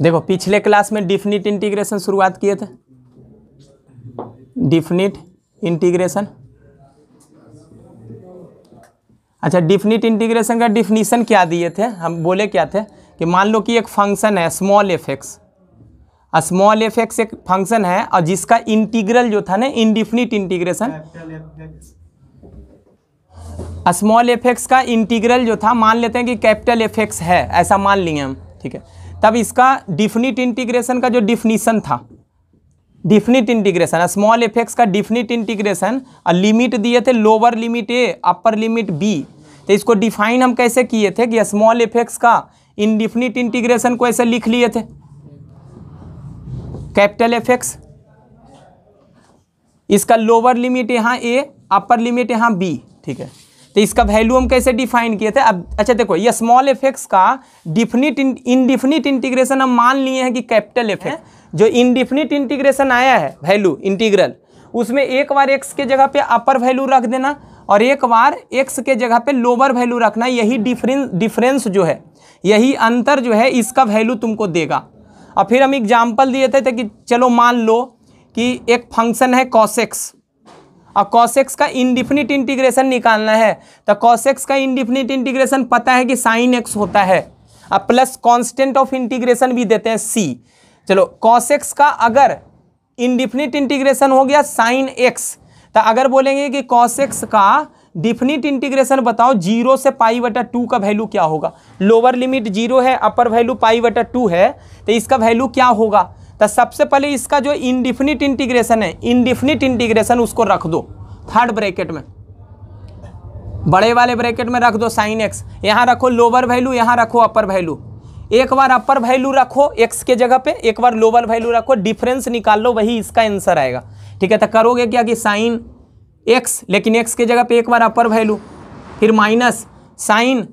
देखो पिछले क्लास में डिफिनिट इंटीग्रेशन शुरुआत किए थे, डिफिनिट इंटीग्रेशन। अच्छा, डिफिनिट इंटीग्रेशन का डिफिनीशन क्या दिए थे, हम बोले क्या थे कि मान लो कि एक फंक्शन है small F x, small F x एक फंक्शन है और जिसका इंटीग्रल जो था ना indefinite integration, small F x का इंटीग्रल जो था, मान लेते हैं कि कैपिटल एफ एक्स है, ऐसा मान लिए हम, ठीक है। तब इसका डिफिनिट इंटीग्रेशन का जो डिफिनीशन था, definite integration small F x का डिफिनिट इंटीग्रेशन, और लिमिट दिए थे लोअर लिमिट ए अपर लिमिट बी। तो इसको डिफाइन हम कैसे किए थे कि स्मॉल एफ एक्स का इनडिफिनिट इंटीग्रेशन को ऐसे लिख लिए थे, कैपिटल एफ एक्स, इसका लोअर लिमिट यहाँ ए अपर लिमिट यहाँ बी, ठीक है। तो इसका वैल्यू हम कैसे डिफाइन किए थे। अब अच्छा देखो, ये स्मॉल एफ एक्स का डिफिनिट इनडिफिनिट इंटीग्रेशन हम मान लिए हैं कि कैपिटल एफ एक्स, जो इनडिफिनिट इंटीग्रेशन आया है वैल्यू इंटीग्रल, उसमें एक बार एक्स के जगह पे अपर वैल्यू रख देना और एक बार एक्स के जगह पे लोअर वैल्यू रखना, यही डिफरेंस जो है, यही अंतर जो है, इसका वैल्यू तुमको देगा। और फिर हम एग्जाम्पल दिए थे कि चलो मान लो कि एक फंक्शन है cos x और cos x का इनडिफिनिट इंटीग्रेशन निकालना है, तो cos x का इनडिफिनिट इंटीग्रेशन पता है कि sin x होता है, और प्लस कांस्टेंट ऑफ इंटीग्रेशन भी देते हैं c। चलो cos x का अगर इनडिफिनिट इंटीग्रेशन हो गया sin x, तो अगर बोलेंगे कि cos x का डिफिनिट इंटीग्रेशन बताओ 0 से π/2 का वैल्यू क्या होगा, लोअर लिमिट 0 है अपर वैल्यू π/2 है, तो इसका वैल्यू क्या होगा। तो सबसे पहले इसका जो इनडिफिनिट इंटीग्रेशन है, इनडिफिनिट इंटीग्रेशन उसको रख दो थर्ड ब्रैकेट में, बड़े वाले ब्रैकेट में रख दो sin x, यहाँ रखो लोअर वैल्यू, यहाँ रखो अपर वैल्यू, एक बार अपर वैल्यू रखो x के जगह पे, एक बार लोअर वैल्यू रखो, डिफरेंस निकाल लो, वही इसका आंसर आएगा, ठीक है। तो करोगे क्या कि sin x, लेकिन x के जगह पे एक बार अपर वैल्यू, फिर माइनस sin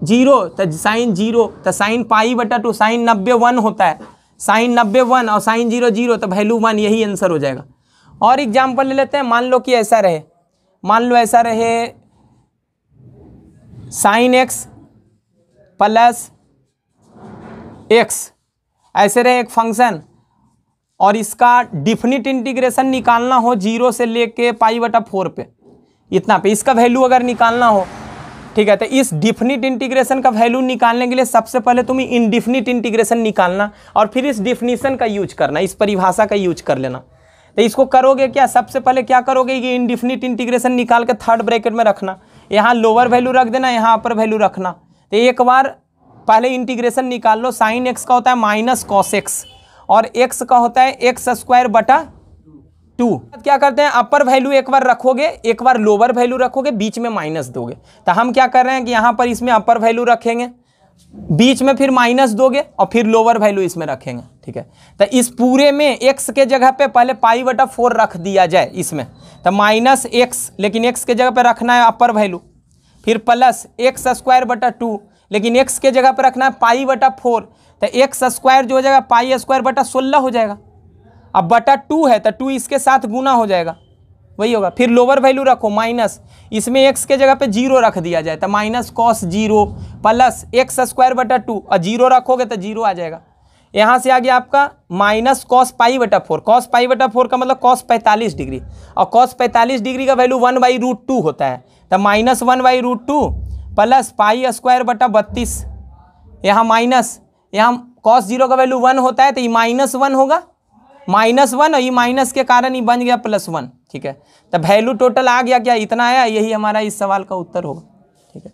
0, तो sin 0, तो sin π/2, sin 90 1 होता है, sin 90 1 और sin 0 0, तो वैल्यू 1, यही आंसर हो जाएगा। और एग्जाम्पल ले लेते हैं, मान लो कि ऐसा रहे, मान लो ऐसा रहे sin x प्लस x, ऐसे रहे एक फंक्शन, और इसका डिफिनिट इंटीग्रेशन निकालना हो 0 से लेके π/4 पे, इतना पे इसका वैल्यू अगर निकालना हो, ठीक है। तो इस डिफिनिट इंटीग्रेशन का वैल्यू निकालने के लिए सबसे पहले तुम्हें इनडिफिनिट इंटीग्रेशन निकालना और फिर इस डिफिनीशन का यूज करना, इस परिभाषा का यूज कर लेना। तो इसको करोगे क्या, सबसे पहले क्या करोगे, ये इनडिफिनिट इंटीग्रेशन निकाल के थर्ड ब्रैकेट में रखना, यहाँ लोअर वैल्यू रख देना, यहाँ अपर वैल्यू रखना। तो एक बार पहले इंटीग्रेशन निकाल लो, साइन एक्स का होता है माइनस कॉस एक्स और एक्स का होता है x²/2। क्या करते हैं, अपर वैल्यू एक बार रखोगे, एक बार लोअर वैल्यू रखोगे, बीच में माइनस दोगे। तो हम क्या कर रहे हैं कि यहाँ पर इसमें अपर वैल्यू रखेंगे, बीच में फिर माइनस दोगे और फिर लोअर वैल्यू इसमें रखेंगे, ठीक है। तो इस पूरे में x के जगह पे पहले π/4 रख दिया जाए इसमें, तो माइनस एक्स, लेकिन x के जगह पे रखना है अपर वैल्यू, फिर प्लस x²/2, लेकिन x के जगह पे रखना है π/4, तो x² जो हो जाएगा π²/16 हो जाएगा। अब /2 है तो 2 इसके साथ गुना हो जाएगा, वही होगा। फिर लोअर वैल्यू रखो माइनस, इसमें x के जगह पे 0 रख दिया जाए, तो माइनस कॉस 0 प्लस x²/2, और 0 रखोगे तो 0 आ जाएगा। यहाँ से आ गया आपका माइनस कॉस π/4, कॉस π/4 का मतलब कॉस 45 डिग्री, और कॉस 45 डिग्री का वैल्यू 1/√2 होता है, तो माइनस 1/√2 प्लस π²/32, यहाँ माइनस, यहाँ कॉस 0 का वैल्यू 1 होता है, तो ये -1 होगा, -1, और ये माइनस के कारण ये बन गया +1, ठीक है। तो वैल्यू टोटल आ गया क्या, इतना आया, यही हमारा इस सवाल का उत्तर होगा, ठीक है।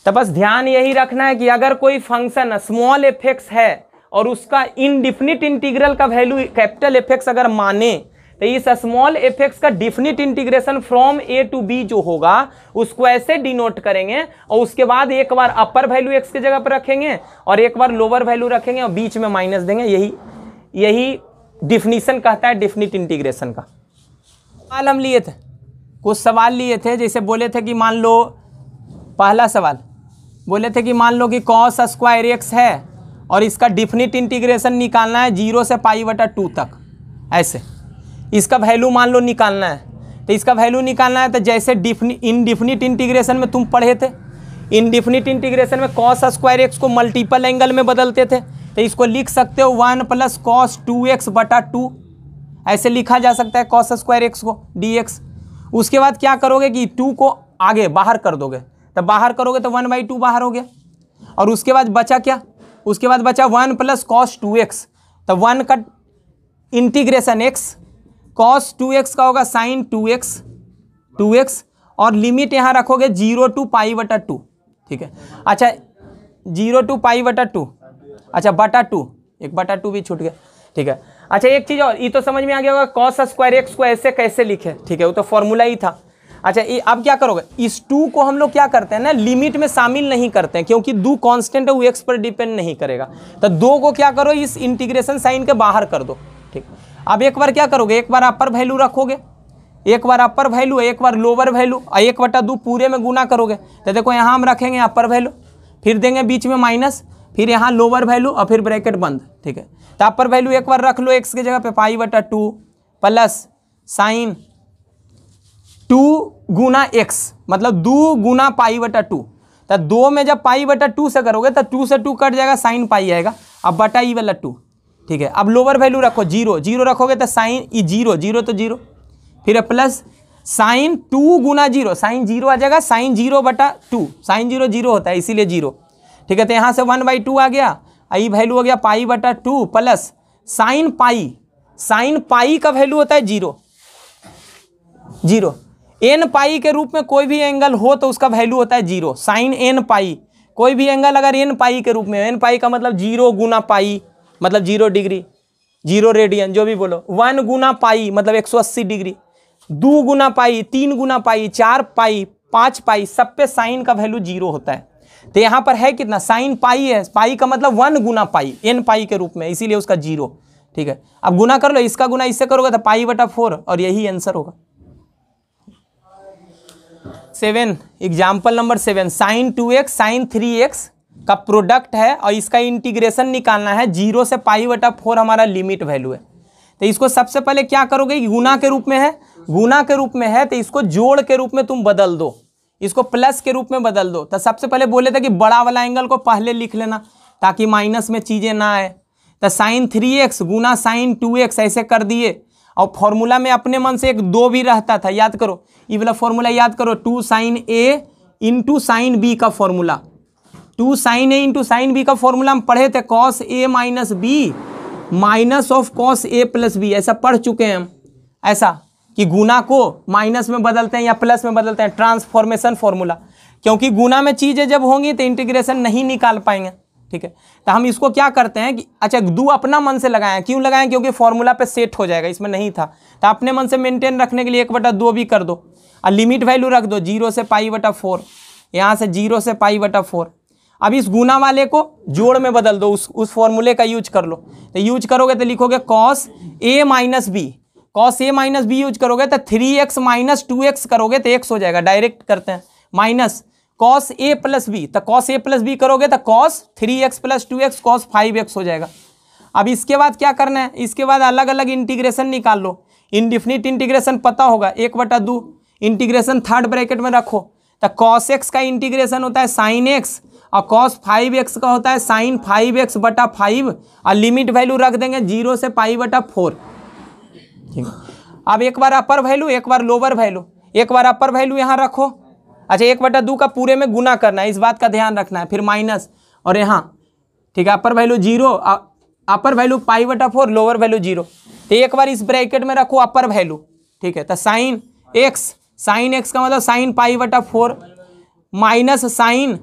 तो बस ध्यान यही रखना है कि अगर कोई फंक्शन स्मॉल एफ एक्स है और उसका इनडिफिनिट इंटीग्रल का वैल्यू कैपिटल एफ एक्स अगर माने, तो इस स्मॉल एफ एक्स का definite integration from A to B जो होगा उसको ऐसे डिनोट करेंगे, और उसके बाद एक बार अपर वैल्यू एक्स के जगह पर रखेंगे और एक बार लोअर वैल्यू रखेंगे और बीच में माइनस देंगे, यही डिफिनीशन कहता है डिफिनिट इंटीग्रेशन का। सवाल हम लिए थे, कुछ सवाल लिए थे, जैसे बोले थे कि मान लो, पहला सवाल बोले थे कि मान लो कि cos² x है और इसका डिफिनिट इंटीग्रेशन निकालना है 0 से π/2 तक, ऐसे इसका वैल्यू मान लो निकालना है। तो इसका वैल्यू निकालना है तो जैसे इनडिफिनिट इंटीग्रेशन में तुम पढ़े थे, इनडिफिनिट इंटीग्रेशन में cos² x को मल्टीपल एंगल में बदलते थे, तो इसको लिख सकते हो 1 प्लस कॉस 2x बटा 2, ऐसे लिखा जा सकता है कॉस स्क्वायर एक्स को dx। उसके बाद क्या करोगे कि 2 को आगे बाहर कर दोगे, तो बाहर करोगे तो 1/2 बाहर हो गया। और उसके बाद बचा क्या, उसके बाद बचा 1 प्लस कॉस 2x, तो 1 का इंटीग्रेशन x, कॉस 2x का होगा साइन 2x, और लिमिट यहाँ रखोगे 0 टू पाई बटा 2, ठीक है। अच्छा 0 टू पाई बटा 2, अच्छा बटा 2, एक बटा 2 भी छूट गया, ठीक है। अच्छा एक चीज़ और, ये तो समझ में आ गया होगा कॉस स्क्वायर एक्स को ऐसे कैसे लिखे, ठीक है, वो तो फॉर्मूला ही था। अच्छा ये अब क्या करोगे, इस 2 को हम लोग क्या करते हैं ना, लिमिट में शामिल नहीं करते हैं, क्योंकि 2 कांस्टेंट है, वो एक्स पर डिपेंड नहीं करेगा। तो 2 को क्या करो, इस इंटीग्रेशन साइन के बाहर कर दो, ठीक। अब एक बार क्या करोगे, एक बार अपर वैल्यू रखोगे, एक बार अपर वैल्यू, एक बार लोअर वैल्यू, और 1/2 पूरे में गुना करोगे। तो देखो यहाँ हम रखेंगे अपर वैल्यू, फिर देंगे बीच में माइनस, फिर यहाँ लोअर वैल्यू और फिर ब्रैकेट बंद, ठीक है। तो अपर वैल्यू एक बार रख लो एक्स की जगह पे पाई बटा 2 प्लस साइन 2 गुना एक्स, मतलब 2 गुना पाई बटा 2। तो 2 में जब पाई बटा 2 से करोगे तो 2 से 2 कट जाएगा, साइन पाई आएगा, अब बटा ई वाला 2, ठीक है। अब लोअर वैल्यू रखो 0 रखोगे तो साइन ई 0 तो 0, फिर प्लस साइन 2 गुना 0, साइन 0 आ जाएगा, साइन 0 बटा 2, साइन 0 होता है इसीलिए 0, ठीक है। तो यहाँ से 1/2 आ गया, आई वैल्यू हो गया पाई बटा 2 प्लस साइन पाई का वैल्यू होता है 0, एन पाई के रूप में कोई भी एंगल हो तो उसका वैल्यू होता है 0, साइन एन पाई, कोई भी एंगल अगर एन पाई के रूप में, एन पाई का मतलब 0 गुना पाई मतलब 0 डिग्री, 0 रेडियन, जो भी बोलो, 1 गुना पाई मतलब 180 डिग्री, 2 गुना पाई, 3 गुना पाई, 4 पाई, 5 पाई, सब पे साइन का वैल्यू 0 होता है। तो यहाँ पर है कितना, साइन पाई है, पाई का मतलब 1 गुना पाई, एन पाई के रूप में, इसीलिए उसका 0, ठीक है। अब गुना कर लो, इसका गुना इससे करोगे तो पाई बटा 4, और यही आंसर होगा। 7 example number 7, sign 2x sign 3x का प्रोडक्ट है और इसका इंटीग्रेशन निकालना है, 0 से पाई बटा 4 हमारा लिमिट वैल्यू है। तो इसको सबसे पहले क्या करोगे, गुना के रूप में है, गुना के रूप में है तो इसको जोड़ के रूप में तुम बदल दो, इसको प्लस के रूप में बदल दो। तो सबसे पहले बोले थे कि बड़ा वाला एंगल को पहले लिख लेना ताकि माइनस में चीज़ें ना आए। तो साइन 3x गुना साइन 2x ऐसे कर दिए, और फॉर्मूला में अपने मन से एक 2 भी रहता था, याद करो ये वाला फॉर्मूला याद करो, 2 sine a into sine b का formula, 2 sine a into sine b का फॉर्मूला हम पढ़े थे, cos a minus B minus of cos a plus B, ऐसा पढ़ चुके हैं हम, ऐसा कि गुना को माइनस में बदलते हैं या प्लस में बदलते हैं, ट्रांसफॉर्मेशन फॉर्मूला। क्योंकि गुना में चीज़ें जब होंगी तो इंटीग्रेशन नहीं निकाल पाएंगे, ठीक है। तो हम इसको क्या करते हैं कि अच्छा 2 अपना मन से लगाएं, क्यों लगाएं, क्योंकि फॉर्मूला पे सेट हो जाएगा, इसमें नहीं था, तो अपने मन से मेंटेन रखने के लिए 1/2 भी कर दो, और लिमिट वैल्यू रख दो 0 से पाई बटा 4, यहाँ से 0 से पाई बटा 4। अब इस गुना वाले को जोड़ में बदल दो, उस फॉर्मूले का यूज कर लो। तो यूज करोगे तो लिखोगे cos a minus B, cos a minus B use करोगे तो 3x माइनस 2x करोगे तो x हो जाएगा, डायरेक्ट करते हैं, minus cos a plus B, तो कॉस a प्लस बी करोगे तो cos 3x plus 2x cos 5x हो जाएगा। अब इसके बाद क्या करना है, इसके बाद अलग अलग इंटीग्रेशन निकाल लो, इनडिफिनिट इंटीग्रेशन पता होगा, 1/2 इंटीग्रेशन थर्ड ब्रैकेट में रखो, तो कॉस x का इंटीग्रेशन होता है साइन x, और कॉस 5x का होता है साइन 5x बटा 5, और लिमिट वैल्यू रख देंगे 0 से पाई बटा 4, ठीक है। अब एक बार अपर वैल्यू, एक बार लोअर वैल्यू, एक बार अपर वैल्यू यहाँ रखो, अच्छा 1/2 का पूरे में गुना करना है, इस बात का ध्यान रखना है, फिर माइनस, और यहाँ ठीक है अपर वैल्यू 0, अपर वैल्यू पाई बटा 4, लोअर वैल्यू 0। तो एक बार इस ब्रैकेट में रखो अपर वैल्यू, ठीक है। तो साइन एक्स का मतलब साइन पाई बटा 4 माइनस साइन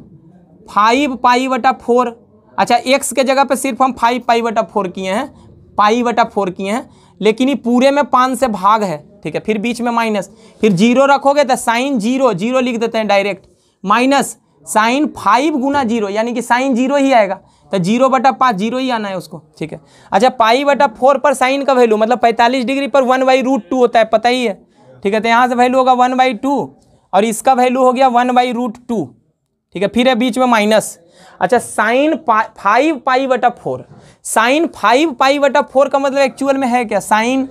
5 पाई बटा 4, अच्छा एक्स के जगह पे सिर्फ हम 5 पाई बटा 4 किए हैं, पाई बटा 4 किए हैं, लेकिन ये पूरे में 5 से भाग है, ठीक है। फिर बीच में माइनस, फिर 0 रखोगे तो साइन 0 लिख देते हैं डायरेक्ट, माइनस साइन 5 गुना 0, यानी कि साइन 0 ही आएगा, तो 0/5 0 ही आना है उसको, ठीक है। अच्छा पाई बटा 4 पर साइन का वैल्यू मतलब 45 डिग्री पर 1/√2 होता है, पता ही है, ठीक है। तो यहाँ से वैल्यू होगा 1/2, और इसका वैल्यू हो गया 1/√2, ठीक है। फिर है बीच में माइनस, अच्छा साइन 5 पाई बटा 4, साइन 5 पाई बटा 4 का मतलब एक्चुअल में है क्या, साइन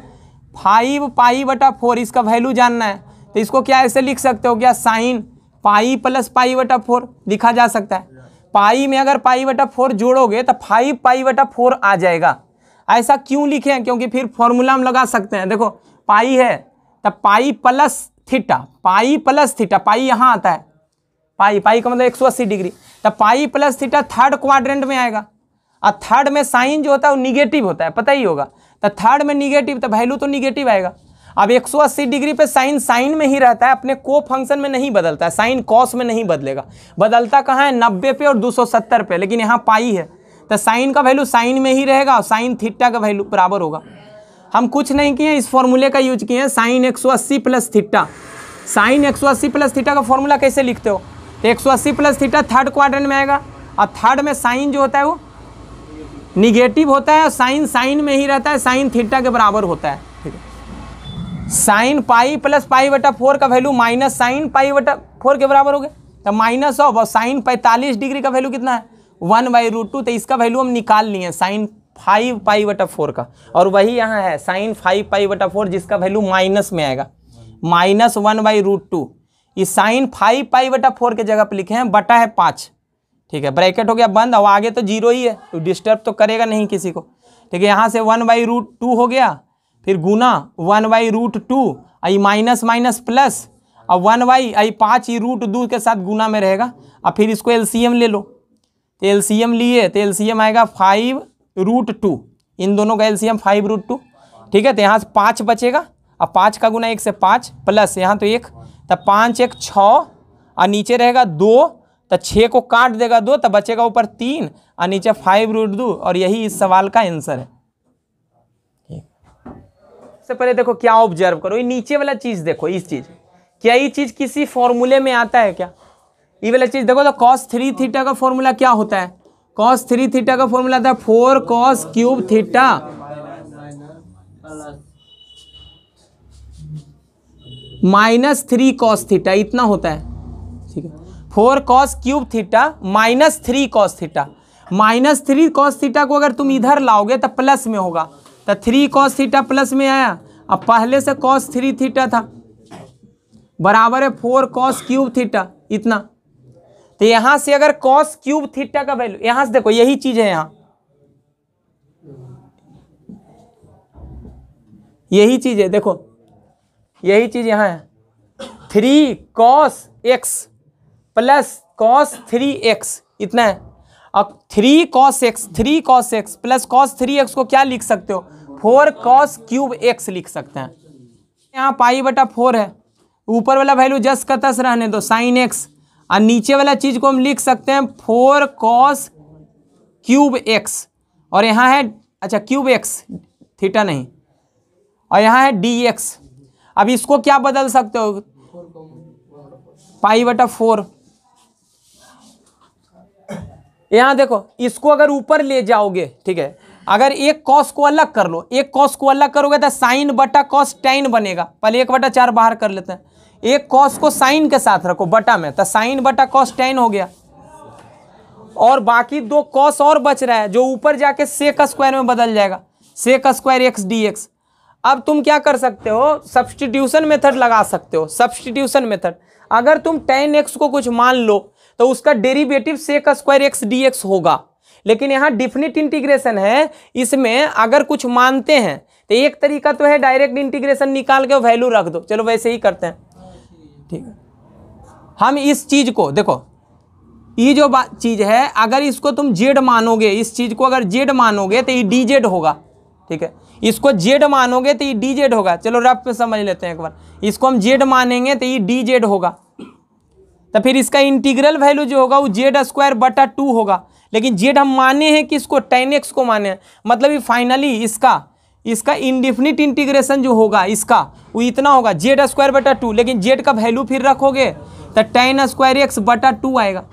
5 पाई बटा 4, इसका वैल्यू जानना है, तो इसको क्या ऐसे लिख सकते हो क्या, साइन पाई प्लस पाई बटा 4 लिखा जा सकता है। पाई में अगर पाई बटा 4 जोड़ोगे तो 5 पाई बटा 4 आ जाएगा। ऐसा क्यों लिखे हैं? क्योंकि फिर फॉर्मूला हम लगा सकते हैं। देखो पाई है तब pi plus theta, pi plus theta, pi यहाँ आता है, पाई का मतलब 180 डिग्री, तब pi plus theta third quadrant में आएगा। और थर्ड में साइन जो होता है वो निगेटिव होता है, पता ही होगा। तो थर्ड में निगेटिव, तो वैल्यू तो निगेटिव आएगा। अब 180 डिग्री पे साइन में ही रहता है, अपने को फंक्शन में नहीं बदलता है। साइन कॉस में नहीं बदलेगा, बदलता कहाँ है? 90 पे और 270 पे। लेकिन यहाँ पाई है तो साइन का वैल्यू साइन में ही रहेगा और साइन थीटा का वैल्यू बराबर होगा। हम कुछ नहीं किए, इस फॉर्मूले का यूज किए हैं, sine 180 plus theta. Sine 180 plus theta का फॉर्मूला कैसे लिखते हो? तो 180 प्लस थीटा थर्ड क्वाड्रेंट में आएगा और थर्ड में साइन जो होता है वो निगेटिव होता है और साइन में ही रहता है, साइन थीटा के बराबर होता है। ठीक है, साइन पाई प्लस पाई बटा 4 का वैल्यू माइनस साइन पाई बटा 4 के बराबर हो गया। तो माइनस ऑफ और साइन 45 डिग्री का वैल्यू कितना है? 1/√2। तो इसका वैल्यू हम निकाल लिए साइन 5 पाई बटा 4 का, और वही यहाँ है साइन 5 पाई बटा 4 जिसका वैल्यू माइनस में आएगा, माइनस 1/√2। इस साइन 5 पाई बटा 4 के जगह पे लिखे हैं, बटा है 5। ठीक है, ब्रैकेट हो गया बंद, और आगे तो जीरो ही है तो डिस्टर्ब तो करेगा नहीं किसी को। ठीक है, यहाँ से 1/√2 हो गया, फिर गुना 1/√2, आई माइनस माइनस प्लस, और 1/5 ही √2 के साथ गुना में रहेगा। और फिर इसको एलसीएम ले लो, तो एलसीएम लिए तो एलसीएम आएगा 5√2, इन दोनों का एलसीएम 5√2। ठीक है, तो यहाँ से 5 बचेगा, अब 5 का गुना 1 से 5 प्लस यहाँ तो 1, तब 5 1 6, और नीचे रहेगा 2, तो 6 को काट देगा 2, तो बचेगा ऊपर 3 और नीचे 5√2, और यही इस सवाल का आंसर है। सबसे पहले देखो क्या ऑब्जर्व करो, ये नीचे वाला चीज देखो, इस चीज, क्या ये चीज किसी फॉर्मूले में आता है क्या? ये वाला चीज देखो, तो cos 3 थीटा का फॉर्मूला क्या होता है? cos 3 थीटा का फॉर्मूला था 4 cos cube theta minus 3 cos theta, इतना होता है। ठीक है, 4 cos cube theta minus 3 cos theta. Minus 3 cos theta को अगर तुम इधर लाओगे तो प्लस में होगा, तो 3 cos थीटा प्लस में आया। अब पहले से cos 3 थीटा था, बराबर है 4 cos क्यूब थीटा, इतना। तो यहां से अगर cos क्यूब थीटा का वैल्यू, यहां से देखो यही चीज है, यहां यही चीज है, देखो यही चीज यहां है, 3 cos x plus cos 3x, इतना है। अब 3 cos x plus cos 3x को क्या लिख सकते हो? 4 cos क्यूब x लिख सकते हैं। यहाँ पाई बटा 4 है, ऊपर वाला वैल्यू जस का तस रहने दो, sin x, और नीचे वाला चीज को हम लिख सकते हैं 4 cos क्यूब x, और यहाँ है अच्छा क्यूब x, थीटा नहीं, और यहाँ है dx। अब इसको क्या बदल सकते हो? पाई बटा 4। यहां देखो, इसको अगर ऊपर ले जाओगे, ठीक है, अगर एक कॉस को अलग कर लो, एक कॉस को अलग करोगे तो साइन बटा कॉस टैन बनेगा। पहले 1/4 बाहर कर लेते हैं, एक कॉस को साइन के साथ रखो बटा में, तो साइन बटा कॉस टैन हो गया, और बाकी 2 कॉस और बच रहा है जो ऊपर जाके सेक स्क्वायर में बदल जाएगा, सेक स्क्वायर एक्स dx। अब तुम क्या कर सकते हो? सब्स्टिट्यूशन मेथड लगा सकते हो। सब्स्टिट्यूशन मेथड, अगर तुम tan x को कुछ मान लो तो उसका derivative sec square x dx होगा। लेकिन यहाँ डिफिनिट इंटीग्रेशन है, इसमें अगर कुछ मानते हैं तो एक तरीका तो है डायरेक्ट इंटीग्रेशन निकाल के वैल्यू रख दो, चलो वैसे ही करते हैं। ठीक है, हम इस चीज को देखो, ये जो चीज है अगर इसको तुम z मानोगे, इस चीज को अगर z मानोगे तो ये dz होगा। ठीक है, इसको z मानोगे तो ये dz होगा। चलो रफ पे समझ लेते हैं एक बार, इसको हम z मानेंगे तो ये dz होगा, तो फिर इसका इंटीग्रल वैल्यू जो होगा वो z² बटा 2 होगा। लेकिन z हम माने हैं कि इसको tan x को माने हैं, मतलब ये फाइनली इसका इंडिफिनिट इंटीग्रेशन जो होगा इसका वो इतना होगा z² बटा 2। लेकिन z का वैल्यू फिर रखोगे तो tan² x बटा 2 आएगा।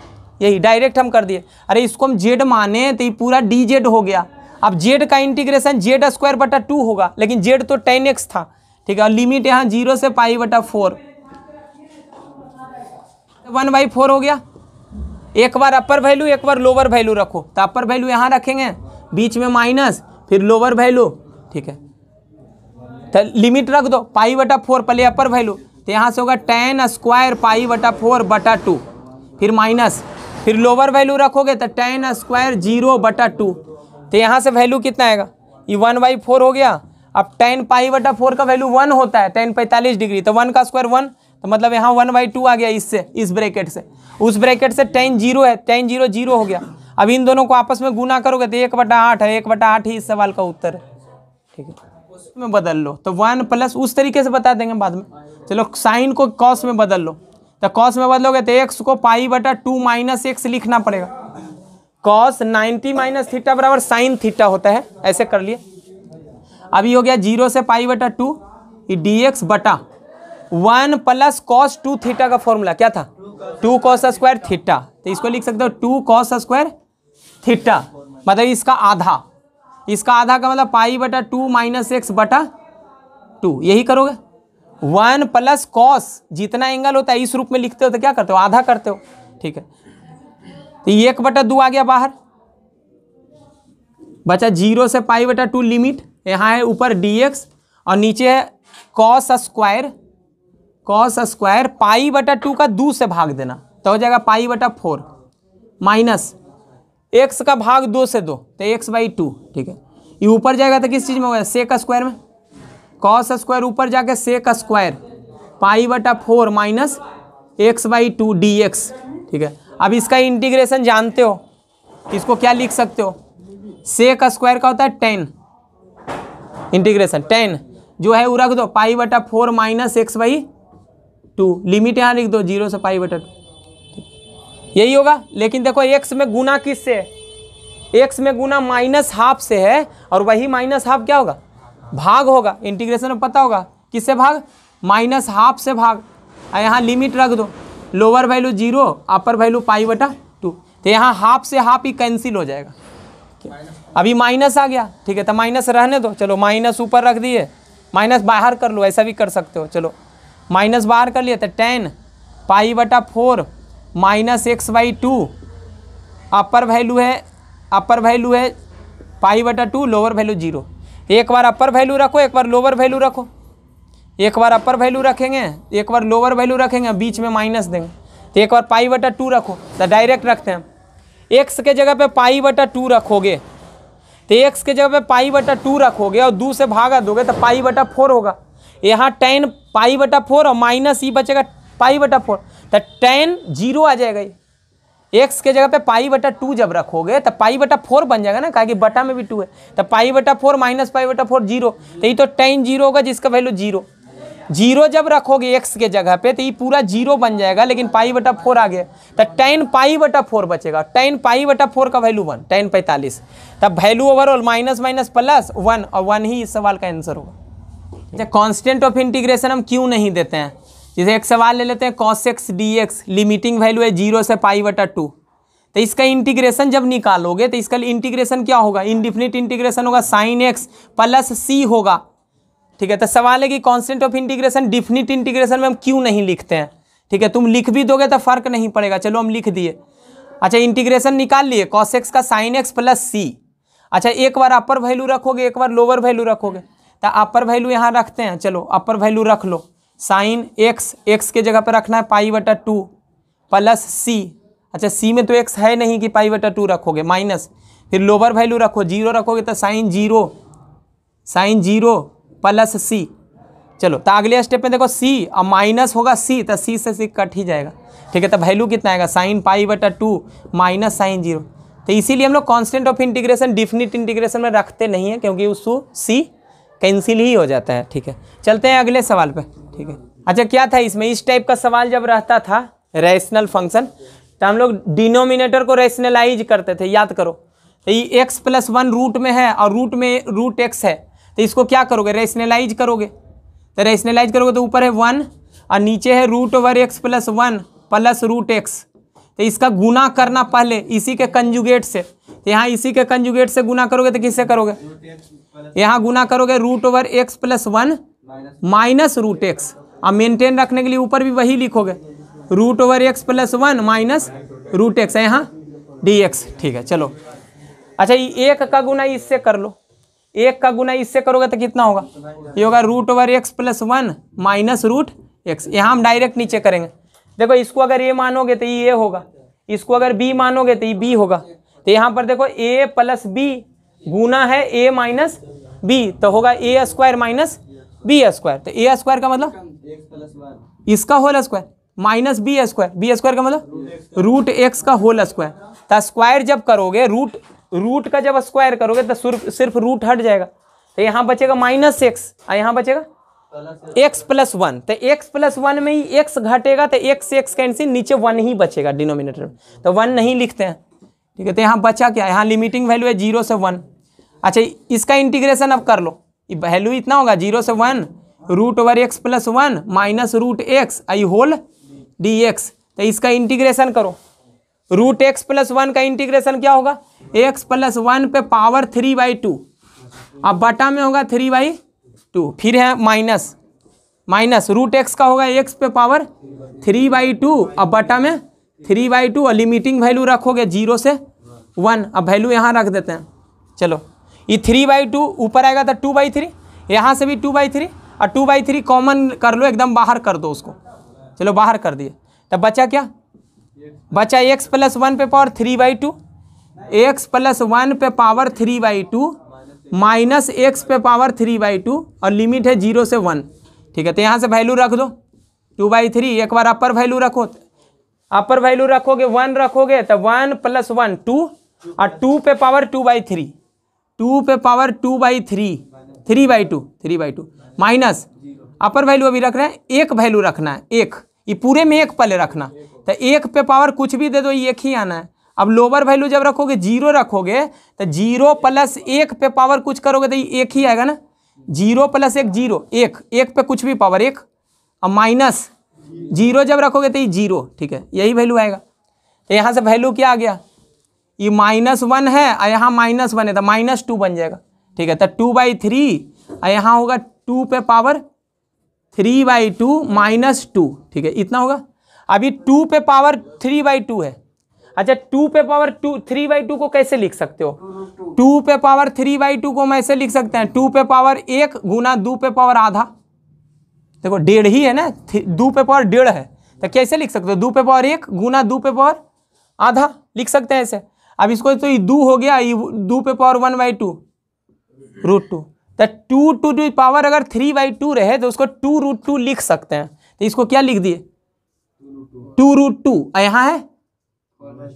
यही डायरेक्ट हम कर दिए। अरे इसको हम z माने तो ये पूरा dz हो गया। अब z का इंटीग्रेशन z² बटा 2 होगा, लेकिन z तो tan x था। ठीक है, और लिमिट यहाँ 0 से पाई बटा 4, 1/4 हो गया। एक बार अपर वैल्यू एक बार लोअर वैल्यू रखो, तो अपर वैल्यू यहाँ रखेंगे, बीच में माइनस, फिर लोअर वैल्यू। ठीक है, तो लिमिट रख दो पाई बटा 4, पहले अपर वैल्यू, तो यहाँ से होगा tan² पाई बटा 4 बटा 2, फिर माइनस, फिर लोअर वैल्यू रखोगे तो tan स्क्वायर 0/2, तो यहाँ से वैल्यू कितना आएगा, ये 1/4 हो गया। अब tan π/4 का वैल्यू 1 होता है, tan 45 डिग्री, तो 1 का स्क्वायर 1, तो मतलब यहाँ 1/2 आ गया इससे, इस ब्रैकेट से। उस ब्रैकेट से tan 0 है, tan 0 0 हो गया। अब इन दोनों को आपस में गुना करोगे तो 1/8 है, 1/8 ही इस सवाल का उत्तर है। ठीक है, उसमें बदल लो तो 1 प्लस, उस तरीके से बता देंगे बाद में। चलो साइन को कॉस में बदल लो, तो कॉस में बदलोगे तो x को π/2 माइनस x लिखना पड़ेगा। कॉस 90 माइनस थीटा बराबर साइन थीटा होता है, ऐसे कर लिए। अभी हो गया 0 से π/2 dx बटा 1 प्लस कॉस 2 थीटा का फॉर्मूला क्या था, 2 कॉस स्क्वायर थीटा, तो इसको लिख सकते हो 2 कॉस स्क्वायर थीटा, मतलब इसका आधा, इसका आधा का मतलब π/2 माइनस x/2, यही करोगे। 1 प्लस कॉस, जितना एंगल होता है इस रूप में लिखते हो तो क्या करते हो, आधा करते हो। ठीक है, तो 1/2 आ गया बाहर, बचा 0 से π/2 लिमिट, यहाँ है ऊपर dx और नीचे है कॉस स्क्वायर π/2 का 2 से भाग देना, तो हो जाएगा π/4 माइनस x का भाग 2 से 2, तो x/2। ठीक है, ये ऊपर जाएगा तो किस चीज़ में होगा, सेक स्क्वायर में, कॉस स्क्वायर ऊपर जाके sec square π/4 minus x/2 dx। ठीक है, अब इसका इंटीग्रेशन जानते हो, इसको क्या लिख सकते हो, सेक स्क्वायर का होता है 10, इंटीग्रेशन 10 जो है वो रख दो π/4 माइनस x/2, लिमिट यहाँ लिख दो 0 से π/2, यही होगा। लेकिन देखो x में गुना किससे है, x में गुना -½ से है, और वही -½ क्या होगा, भाग होगा। इंटीग्रेशन में पता होगा किससे भाग, -½ से भाग, और यहाँ लिमिट रख दो, लोअर वैल्यू 0 अपर वैल्यू π/2, तो यहाँ हाफ से हाफ ही कैंसिल हो जाएगा। अभी माइनस आ गया, ठीक है, तो माइनस रहने दो, चलो माइनस ऊपर रख दिए, माइनस बाहर कर लो, ऐसा भी कर सकते हो। चलो माइनस बाहर कर लिए तो tan π/4 माइनस x/2, अपर वैल्यू है π/2, लोअर वैल्यू 0। एक बार अपर वैल्यू रखो, एक बार लोअर वैल्यू रखो, एक बार अपर वैल्यू रखेंगे, एक बार लोअर वैल्यू रखेंगे, बीच में माइनस देंगे, तो एक बार π/2 रखो, तो डायरेक्ट रखते हैं। x के जगह पे π/2 रखोगे, तो x के जगह पे π/2 रखोगे और 2 से भागा दोगे तो π/4 होगा। यहाँ tan π/4 और माइनस ही बचेगा π/4, तो tan 0 आ जाएगा। ये x के जगह पे π/2 जब रखोगे तो π/4 बन जाएगा ना, कहा कि बटा में भी 2 है, तो π/4 माइनस π/4 0, तो ये तो tan 0 होगा जिसका वैल्यू 0 जब रखोगे x के जगह पे तो ये पूरा 0 बन जाएगा, लेकिन π/4 आ गया, तो tan π/4 बचेगा। tan π/4 का वैल्यू 1, tan 45, तब value overall minus minus plus 1, और 1 ही इस सवाल का आंसर होगा। कांस्टेंट ऑफ इंटीग्रेशन हम क्यों नहीं देते हैं, जैसे एक सवाल ले लेते हैं cos x dx, limiting value है 0 से π/2, तो इसका इंटीग्रेशन जब निकालोगे तो इसका इंटीग्रेशन क्या होगा, इनडिफिनिट इंटीग्रेशन होगा, sin x प्लस c होगा। ठीक है, तो सवाल है कि constant of integration definite integration में हम क्यों नहीं लिखते हैं। ठीक है, तुम लिख भी दोगे तो फर्क नहीं पड़ेगा, चलो हम लिख दिए। अच्छा, इंटीग्रेशन निकाल लिए cos x का sin x प्लस c। अच्छा, एक बार अपर वैल्यू रखोगे, एक बार लोअर वैल्यू रखोगे, तो अपर वैल्यू यहाँ रखते हैं, चलो अपर वैल्यू रख लो, sin x के जगह पर रखना है π/2 प्लस c। अच्छा, c में तो x है नहीं कि π/2 रखोगे, माइनस, फिर लोअर वैल्यू रखो, 0 रखोगे तो sin 0 प्लस c। चलो, तो अगले स्टेप में देखो c और माइनस होगा c, तो c से c कट ही जाएगा। ठीक है, तो वैल्यू कितना आएगा, sin π/2 माइनस sin 0। तो इसीलिए हम लोग constant of integration definite integration में रखते नहीं है, क्योंकि उसको c कैंसिल ही हो जाता है। ठीक है, चलते हैं अगले सवाल पे। ठीक है, अच्छा क्या था इसमें, इस टाइप का सवाल जब रहता था रैशनल फंक्शन, तो हम लोग डिनोमिनेटर को रैशनलाइज करते थे, याद करो। तो ये x + 1 रूट में है और रूट में रूट x है, तो इसको क्या करोगे, रैशनलाइज करोगे। तो रैशनलाइज करोगे तो ऊपर है 1 और नीचे है √x + 1 प्लस √x। तो इसका गुना करना पहले इसी के कंजुगेट से, तो यहाँ इसी के कंजुगेट से गुना करोगे तो किससे करोगे, यहाँ गुना करोगे √x + 1 माइनस √x, और मेंटेन रखने के लिए ऊपर भी वही लिखोगे, √x + 1 माइनस √x है यहाँ dx। ठीक है, चलो। अच्छा, ये 1 का गुना इससे कर लो, 1 का गुना इससे करोगे तो कितना होगा, ये होगा √x + 1 माइनस √x। यहाँ हम डायरेक्ट नीचे करेंगे। देखो, इसको अगर ये मानोगे तो ये होगा, इसको अगर b मानोगे तो ये b होगा। तो यहाँ पर देखो a प्लस बी गुना है a माइनस बी, तो होगा a square minus B square. तो a स्क्वायर का मतलब इसका whole square minus B square का मतलब रूट एक्स का होल स्क्वायर। तो स्क्वायर जब करोगे रूट का जब स्क्वायर करोगे तो सिर्फ रूट हट जाएगा, तो यहाँ बचेगा माइनस एक्स और यहाँ बचेगा एक्स प्लस वन। तो एक्स प्लस वन में ही एक्स घटेगा तो एक्स एक्स कैंसिल, नीचे वन ही बचेगा डिनोमिनेटर में, तो वन नहीं लिखते हैं। ठीक है, तो यहाँ बचा क्या, यहाँ लिमिटिंग वैल्यू है 0 से 1। अच्छा इसका इंटीग्रेशन अब कर लो, वैल्यू इतना होगा 0 से 1 root over x plus 1 minus root x i whole d x. तो इसका इंटीग्रेशन करो, रूट एक्स प्लस 1 का इंटीग्रेशन क्या होगा, एक्स प्लस 1 पे पावर 3/2, अब बटा में होगा 3/2, फिर है माइनस रूट एक्स का होगा एक्स पे पावर 3/2, अब बटा में 3/2 और लिमिटिंग वैल्यू रखोगे 0 से 1। अब वैल्यू यहाँ रख देते हैं, चलो ये 3/2 ऊपर आएगा तो 2/3, यहाँ से भी 2/3 और 2/3 कॉमन कर लो, एकदम बाहर कर दो उसको, चलो बाहर कर दिए। तब बचा क्या, बचा एक्स प्लस 1 पे पावर 3/2, एक्स प्लस 1 पे पावर 3/2 माइनस एक्स पे पावर 3/2 और लिमिट है 0 से 1। ठीक है, तो यहाँ से वैल्यू रख दो 2/3, एक बार अपर वैल्यू रखो, अपर वैल्यू रखोगे 1 रखोगे तो 1 + 1 2 और 2 पे पावर 2/3, 2 पे पावर 2/3 3/2 माइनस अपर वैल्यू अभी रख रहे हैं, एक वैल्यू रखना है, एक ये पूरे में एक पहले रखना, तो एक पे पावर कुछ भी दे दो ये एक ही आना है। अब लोअर वैल्यू जब रखोगे 0 रखोगे तो 0 + 1 पे पावर कुछ करोगे तो ये एक ही आएगा ना, 0 + 1 0, एक पे कुछ भी पावर एक, अब माइनस 0 जब रखोगे तो ये 0। ठीक है, यही वैल्यू आएगा। तो यहाँ से वैल्यू क्या आ गया, ये -1 है और यहाँ -1 है तो -2 बन जाएगा। ठीक है, तो 2/3 और यहाँ होगा 2 पे पावर 3/2 -2। ठीक है, इतना होगा। अभी 2 पे पावर 3/2 है, अच्छा 2 पे पावर 3/2 को कैसे लिख सकते हो, 2 पे पावर 3/2 को हम ऐसे लिख सकते हैं 2 पे पावर 1 गुना 2 पे पावर आधा, देखो 1.5 ही है ना, 2 पे पावर 1.5 है, तो कैसे लिख सकते हो 2 पे पावर 1 गुना 2 पे पावर आधा लिख सकते हैं ऐसे। अब इसको तो ये 2 हो गया, ये 2 पे पावर 1/2 √2, तो 2 टू द पावर अगर 3/2 रहे तो उसको 2√2 लिख सकते हैं। तो इसको क्या लिख दिए 2√2, यहाँ है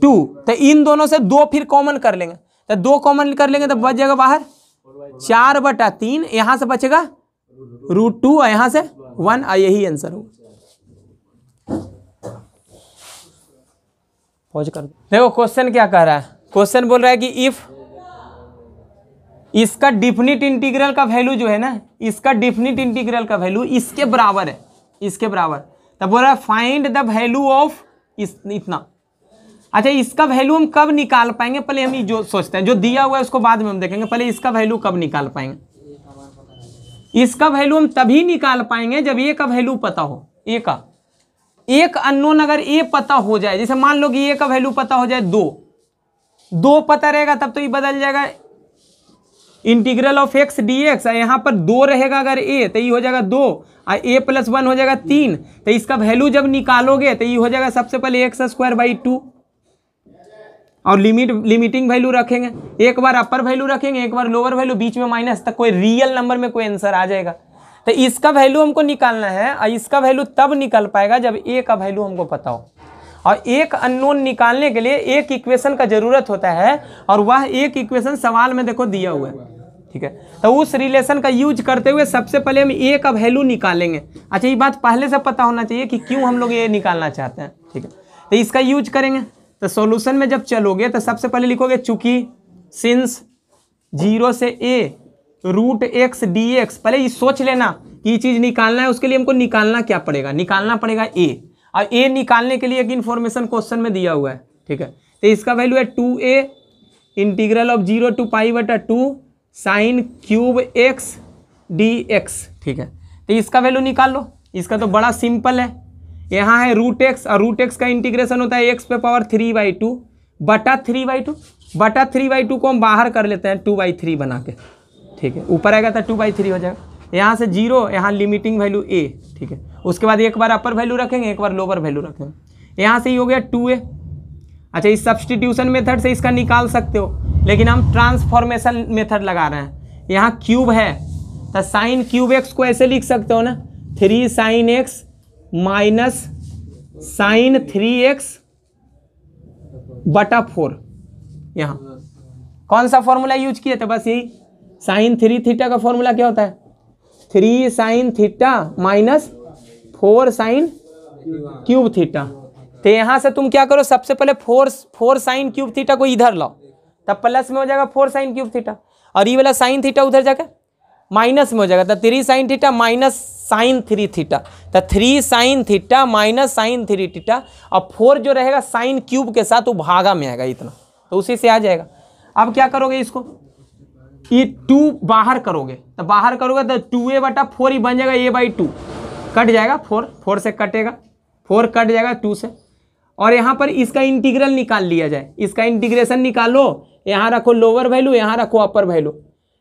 2, तो इन दोनों से 2 फिर कॉमन कर लेंगे, तो 2 कॉमन कर लेंगे तो बच जाएगा बाहर 4/3, यहाँ से बचेगा √2 और यहाँ से 1, यही आंसर होगा। पॉज कर दो। देखो क्वेश्चन क्या कह रहा है, क्वेश्चन बोल रहा है कि इफ इसका डिफिनिट इंटीग्रल का वैल्यू जो है ना, इसका डिफिनिट इंटीग्रल का वैल्यू इसके बराबर है, इसके बराबर, तब बोल रहा है फाइंड द वैल्यू ऑफ इतना। अच्छा इसका वैल्यू हम कब निकाल पाएंगे, पहले हम जो सोचते हैं, जो दिया हुआ है उसको बाद में हम देखेंगे, पहले इसका वैल्यू कब निकाल पाएंगे। इसका वैल्यू हम तभी निकाल पाएंगे जब ए का वैल्यू पता हो, ए का एक अननोन अगर ए पता हो जाए, जैसे मान लो कि ए का वैल्यू पता हो जाए 2 पता रहेगा तब तो ये बदल जाएगा इंटीग्रल ऑफ x dx, यहाँ पर 2 रहेगा अगर a तो ये हो जाएगा 2 और a + 1 हो जाएगा 3, तो इसका वैल्यू जब निकालोगे तो ये हो जाएगा सबसे पहले x² 2 और लिमिटिंग वैल्यू रखेंगे, एक बार अपर वैल्यू रखेंगे एक बार लोअर वैल्यू, बीच में माइनस, तक कोई रियल नंबर में कोई आंसर आ जाएगा। तो इसका वैल्यू हमको निकालना है और इसका वैल्यू तब निकल पाएगा जब ए का वैल्यू हमको पता हो, और एक अननोन निकालने के लिए एक इक्वेशन का जरूरत होता है और वह एक इक्वेशन सवाल में देखो दिया हुआ है। ठीक है, तो उस रिलेशन का यूज करते हुए सबसे पहले हम ए का वैल्यू निकालेंगे। अच्छा ये बात पहले से पता होना चाहिए कि क्यों हम लोग ये निकालना चाहते हैं। ठीक है, तो इसका यूज करेंगे, तो सॉल्यूशन में जब चलोगे तो सबसे पहले लिखोगे चूंकि सिंस 0 से a √x dx, पहले ये सोच लेना कि ये चीज़ निकालना है, उसके लिए हमको निकालना क्या पड़ेगा, निकालना पड़ेगा a, और a निकालने के लिए एक इन्फॉर्मेशन क्वेश्चन में दिया हुआ है। ठीक है, तो इसका वैल्यू है 2a integral of 0 to π/2 sin cube x dx। ठीक है, तो इसका वैल्यू निकाल लो, इसका तो बड़ा सिंपल है, यहाँ है √x और √x का इंटीग्रेशन होता है x पे पावर 3/2 बटा 3/2 को हम बाहर कर लेते हैं 2/3 बना के। ठीक है, ऊपर आएगा तो 2/3 हो जाएगा, यहाँ से 0, यहाँ लिमिटिंग वैल्यू a। ठीक है, उसके बाद एक बार अपर वैल्यू रखेंगे एक बार लोअर वैल्यू रखेंगे, यहाँ से ही हो गया 2a अच्छा, इस सब्स्टिट्यूशन मेथड से इसका निकाल सकते हो, लेकिन हम ट्रांसफॉर्मेशन मेथड लगा रहे हैं। यहाँ क्यूब है तो साइन क्यूब एक्स को ऐसे लिख सकते हो ना, 3 sine x minus sign 3x बटा 4। यहाँ कौन सा फॉर्मूला यूज किए थे? बस यही साइन 3 थीटा का फॉर्मूला क्या होता है? 3 sine theta minus 4 sine cube theta. तो यहाँ से तुम क्या करो, सबसे पहले 4 साइन क्यूब थीटा को इधर लाओ, तब प्लस में हो जाएगा 4 साइन क्यूब थीटा, और ये वाला साइन थीटा उधर जाकर माइनस में हो जाएगा, तो 3 sine theta minus sine 3 theta, तो 3 sine theta minus sine 3 theta, और 4 जो रहेगा साइन क्यूब के साथ वो भागा में आएगा इतना, तो उसी से आ जाएगा। अब क्या करोगे, इसको ये 2 बाहर करोगे, तो बाहर करोगे तो 2a बटा 4 ही बन जाएगा, a/2 कट जाएगा, 4 से कटेगा, 4 कट जाएगा 2 से। और यहाँ पर इसका इंटीग्रल निकाल लिया जाए, इसका इंटीग्रेशन निकालो, यहाँ रखो लोअर वैल्यू, यहाँ रखो अपर वैल्यू।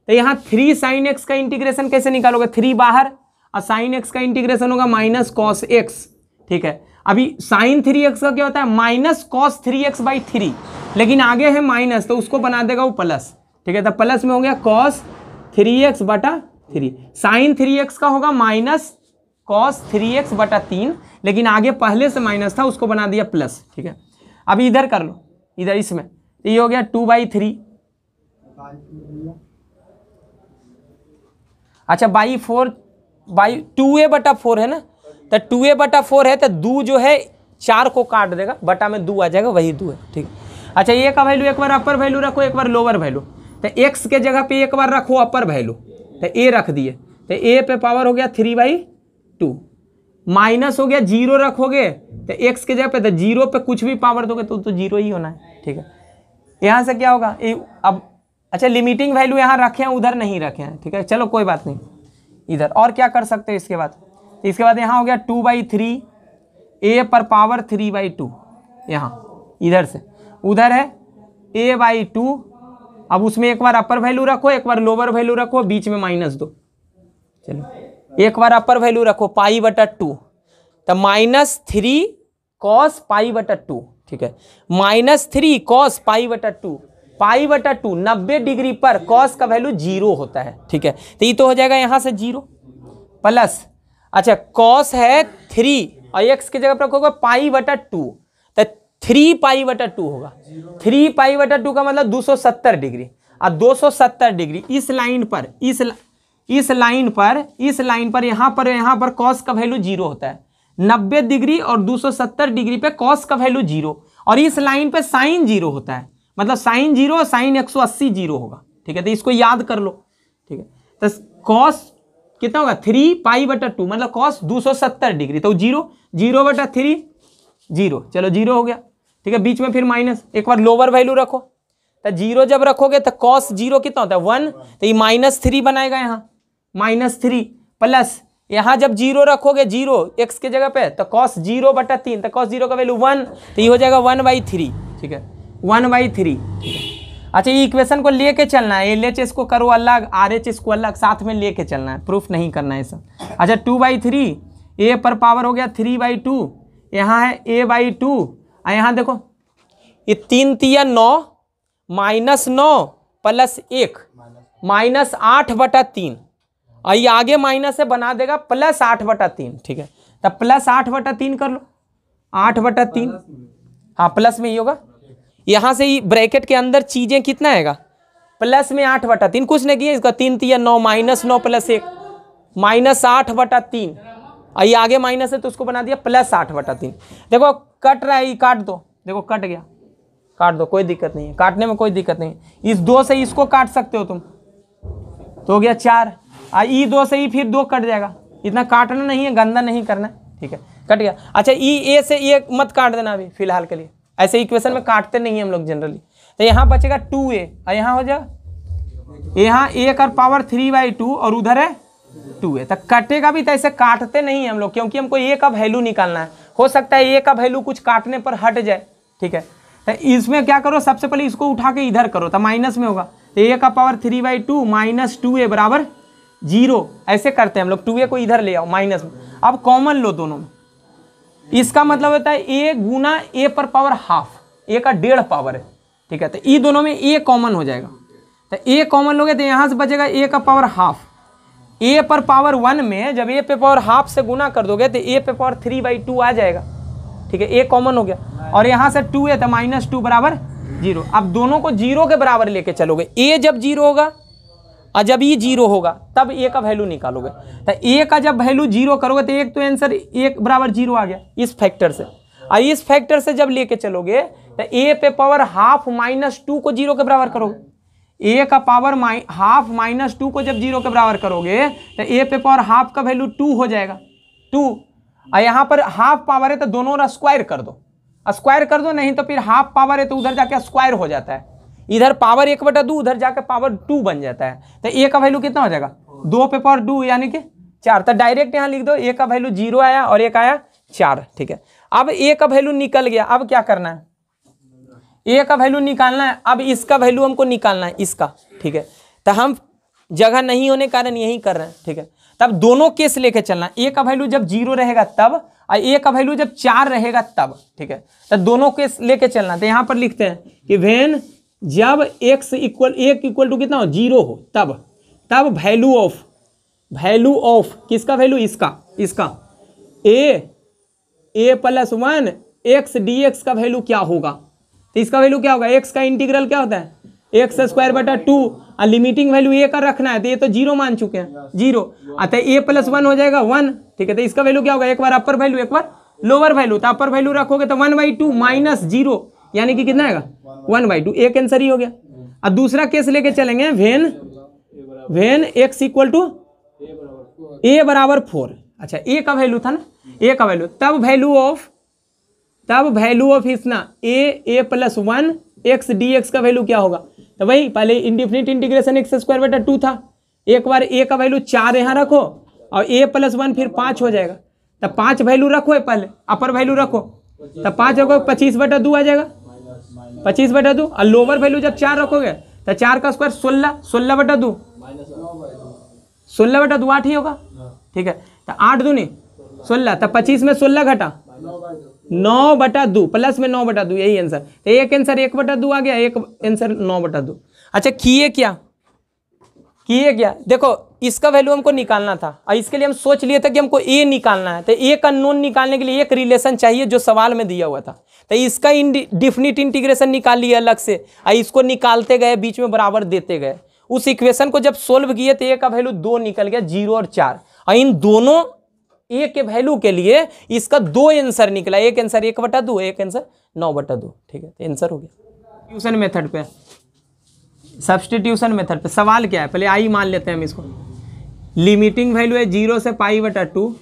तो यहाँ 3 साइन एक्स का इंटीग्रेशन कैसे निकालोगे? 3 बाहर, और साइन एक्स का इंटीग्रेशन होगा माइनस कॉस एक्स। ठीक है, अभी साइन 3x का क्या होता है? माइनस कॉस 3x/3, लेकिन आगे है माइनस, तो उसको बना देगा वो प्लस। ठीक है, तो प्लस में हो गया कॉस 3x/3। साइन 3x का होगा माइनस कॉस 3x/3, लेकिन आगे पहले से माइनस था, उसको बना दिया प्लस। ठीक है, अभी इधर कर लो, इधर इसमें ये हो गया 2/3। अच्छा, बाई 2a/4 है ना, तो 2a/4 है, तो 2 जो है 4 को काट देगा, बटा में 2 आ जाएगा, वही 2 है। ठीक है, अच्छा, ए का वैल्यू एक बार अपर वैल्यू रखो, एक बार लोअर वैल्यू। तो एक्स के जगह पे एक बार रखो अपर वैल्यू, तो ए रख दिए, तो ए पे पावर हो गया 3/2, माइनस हो गया 0 रखोगे तो एक्स के जगह पे, तो 0 पे कुछ भी पावर दोगे तो 0 ही होना है। ठीक है, यहाँ से क्या होगा अब, अच्छा, लिमिटिंग वैल्यू यहाँ रखे हैं, उधर नहीं रखे हैं। ठीक है, चलो कोई बात नहीं, इधर और क्या कर सकते हैं इसके बाद? इसके बाद यहाँ हो गया 2/3 a पर पावर 3/2, यहाँ इधर से उधर है a/2। अब उसमें एक बार अपर वैल्यू रखो, एक बार लोअर वैल्यू रखो, बीच में माइनस दो। चलो, एक बार अपर वैल्यू रखो π/2, तो -3 cos π/2। ठीक है, -3 cos π/2, π/2 90 डिग्री पर cos का वैल्यू 0 होता है। ठीक है, तो ये तो हो जाएगा यहाँ से 0 प्लस, अच्छा, cos है 3 और x की जगह पर रखोगे π/2, तो 3π/2 होगा। 3π/2 का मतलब 270 डिग्री, और 270 डिग्री इस लाइन पर, इस लाइन पर यहाँ पर cos का वैल्यू 0 होता है। 90 डिग्री और 270 डिग्री पे cos का वैल्यू 0, और इस लाइन पे साइन 0 होता है, मतलब साइन 0 और साइन 180 0 होगा। ठीक है, तो इसको याद कर लो। ठीक है, तो cos कितना होगा? 3π/2, मतलब cos 270 डिग्री, तो 0/3 0, चलो 0 हो गया। ठीक है, बीच में फिर माइनस, एक बार लोअर वैल्यू रखो, तो 0 जब रखोगे तो cos 0 कितना होता है? 1, तो ये -3 बनाएगा, यहाँ -3 प्लस, यहाँ जब 0 रखोगे, 0 x के जगह पे, तो cos 0/3, तो cos 0 का वैल्यू 1, तो ये हो जाएगा 1/3। ठीक है, 1/3। ठीक है, अच्छा, ये इक्वेशन को लेके चलना है, LHS को करो अलग, RHS को अलग, साथ में लेके चलना है, प्रूफ नहीं करना है सब। अच्छा, 2/3 a पर पावर हो गया 3/2, यहाँ है a/2, और यहाँ देखो ये 3 तिया 9 -9 प्लस 1 -8/3, और ये आगे माइनस से बना देगा +8/3। ठीक है, तब +8/3 कर लो, 8/3, हाँ प्लस में ही होगा। यहाँ से ही ब्रैकेट के अंदर चीजें कितना आएगा? प्लस में 8/3, कुछ नहीं किया, इसका 3 तिया 9 -9 प्लस 1 -8/3, और ये आगे माइनस है तो उसको बना दिया +8/3। देखो कट रहा है, ये काट दो, देखो कट गया, काट दो, कोई दिक्कत नहीं है, काटने में कोई दिक्कत नहीं। इस 2 से इसको काट सकते हो तुम, तो हो गया 4, और ई 2 से ही फिर 2 कट जाएगा, इतना काटना नहीं है, गंदा नहीं करना है। ठीक है, कट गया। अच्छा, ई ए से ये मत काट देना अभी फिलहाल के लिए, ऐसे इक्वेशन में काटते नहीं है हम लोग जनरली। तो यहाँ बचेगा 2a, और यहाँ हो जाएगा, यहाँ a का पावर 3/2 और उधर है 2a, तो कटेगा भी, तो ऐसे काटते नहीं है हम लोग, क्योंकि हमको a का वैल्यू निकालना है। हो सकता है a का वैल्यू कुछ काटने पर हट जाए। ठीक है, तो इसमें क्या करो, सबसे पहले इसको उठा के इधर करो, तो माइनस में होगा, तो a का पावर 3/2 -2a बराबर 0, ऐसे करते हैं हम लोग। 2a को इधर ले आओ माइनस में, अब कॉमन लो दोनों में, इसका मतलब होता है a गुना a पर पावर हाफ, ए का 1.5 पावर है, ठीक है। तो ये दोनों में ए कॉमन हो जाएगा, तो ए कॉमन लोगे तो यहाँ से बचेगा ए का पावर हाफ। ए पर पावर 1 में जब ए पे पावर हाफ से गुना कर दोगे तो ए पे पावर 3/2 आ जाएगा, ठीक है। ए कॉमन हो गया और यहाँ से 2 है तो -2 बराबर 0। अब दोनों को 0 के बराबर लेके चलोगे, ए जब 0 होगा और जब ये 0 होगा तब ए का वैल्यू निकालोगे। तो ए का जब वैल्यू 0 करोगे तो एक तो आंसर 1 बराबर 0 आ गया इस फैक्टर से, और इस फैक्टर से जब लेके चलोगे तो ए पे पावर हाफ -2 को 0 के बराबर करोगे। ए का पावर हाफ -2 को जब 0 के बराबर करोगे तो ए पे पावर हाफ का वैल्यू 2 हो जाएगा 2, और यहाँ पर हाफ पावर है तो दोनों और स्क्वायर कर दो, स्क्वायर कर दो, नहीं तो फिर हाफ पावर है तो उधर जाके स्क्वायर हो जाता है, इधर पावर 1/2 उधर जाके पावर 2 बन जाता है। तो ए का वैल्यू कितना हो जाएगा 2 पे पावर 2 यानी कि 4। तो डायरेक्ट यहाँ लिख दो ए का वैल्यू 0 आया और एक आया 4, ठीक है। अब ए का वैल्यू निकल गया, अब क्या करना है, ए का वैल्यू निकालना है। अब इसका वैल्यू हमको निकालना है इसका, ठीक है। तो हम जगह नहीं होने के कारण यही कर रहे हैं, ठीक है। तब दोनों केस लेके चलना, ए का वैल्यू जब 0 रहेगा तब और ए का वैल्यू जब 4 रहेगा तब, ठीक है। तो दोनों केस लेके चलना। तो यहाँ पर लिखते हैं कि व्हेन जब x इक्वल टू कितना हो 0 हो तब वैल्यू ऑफ किसका वैल्यू, इसका a + 1 x dx का वैल्यू क्या होगा। तो इसका वैल्यू क्या होगा, x का इंटीग्रल क्या होता है x²/2, और लिमिटिंग वैल्यू a का रखना है तो ये तो 0 मान चुके हैं 0, अतः a + 1 हो जाएगा 1, ठीक है। तो इसका वैल्यू क्या होगा, एक बार अपर वैल्यू एक बार लोअर वैल्यू, तो अपर वैल्यू रखोगे तो 1/2 -0 यानी कि कितना आएगा 1/2, एक आंसर ही हो गया। अब दूसरा केस लेके चलेंगे, व्हेन x = a बराबर 4। अच्छा a का वैल्यू था ना, a का वैल्यू, तब वैल्यू ऑफ इस ना a + 1 x dx का वैल्यू क्या होगा। तो वही पहले इंडिफिनिट इंटीग्रेशन x²/2 था, एक बार a का वैल्यू 4 यहाँ रखो और a + 1 फिर 5 हो जाएगा। तब 5 वैल्यू रखो, पहले अपर वैल्यू रखो, तब 5 रखो 25/2 आ जाएगा 25/2, और लोअर वैल्यू जब 4 रखोगे तो 4 का स्क्वायर 16/2 16/2 8 ही होगा, ठीक है। तो 8 दूनी 16, तो 25 में 16 घटा 9/2 प्लस में 9/2, यही आंसर। तो एक आंसर 1/2 आ गया, एक आंसर 9/2। अच्छा किए क्या देखो, इसका वैल्यू हमको निकालना था और इसके लिए हम सोच लिए थे कि हमको ए निकालना है। तो ए का नोन निकालने के लिए एक रिलेशन चाहिए जो सवाल में दिया हुआ था, तो इसका डिफिनिट इंटीग्रेशन निकाल लिया अलग से और इसको निकालते गए, बीच में बराबर देते गए। उस इक्वेशन को जब सोल्व किए तो ए का वैल्यू 2 निकल गया, 0 और 4, और इन दोनों ए के वैल्यू के लिए इसका 2 आंसर निकला, एक आंसर 1/2, एक आंसर 9/2, ठीक है। तो आंसर हो गया। ट्यूशन मेथड पे, सब्स्टिट्यूशन मेथड पे सवाल क्या है, पहले आई मान लेते हैं हम इसको। लिमिटिंग वैल्यू है 0 से π/2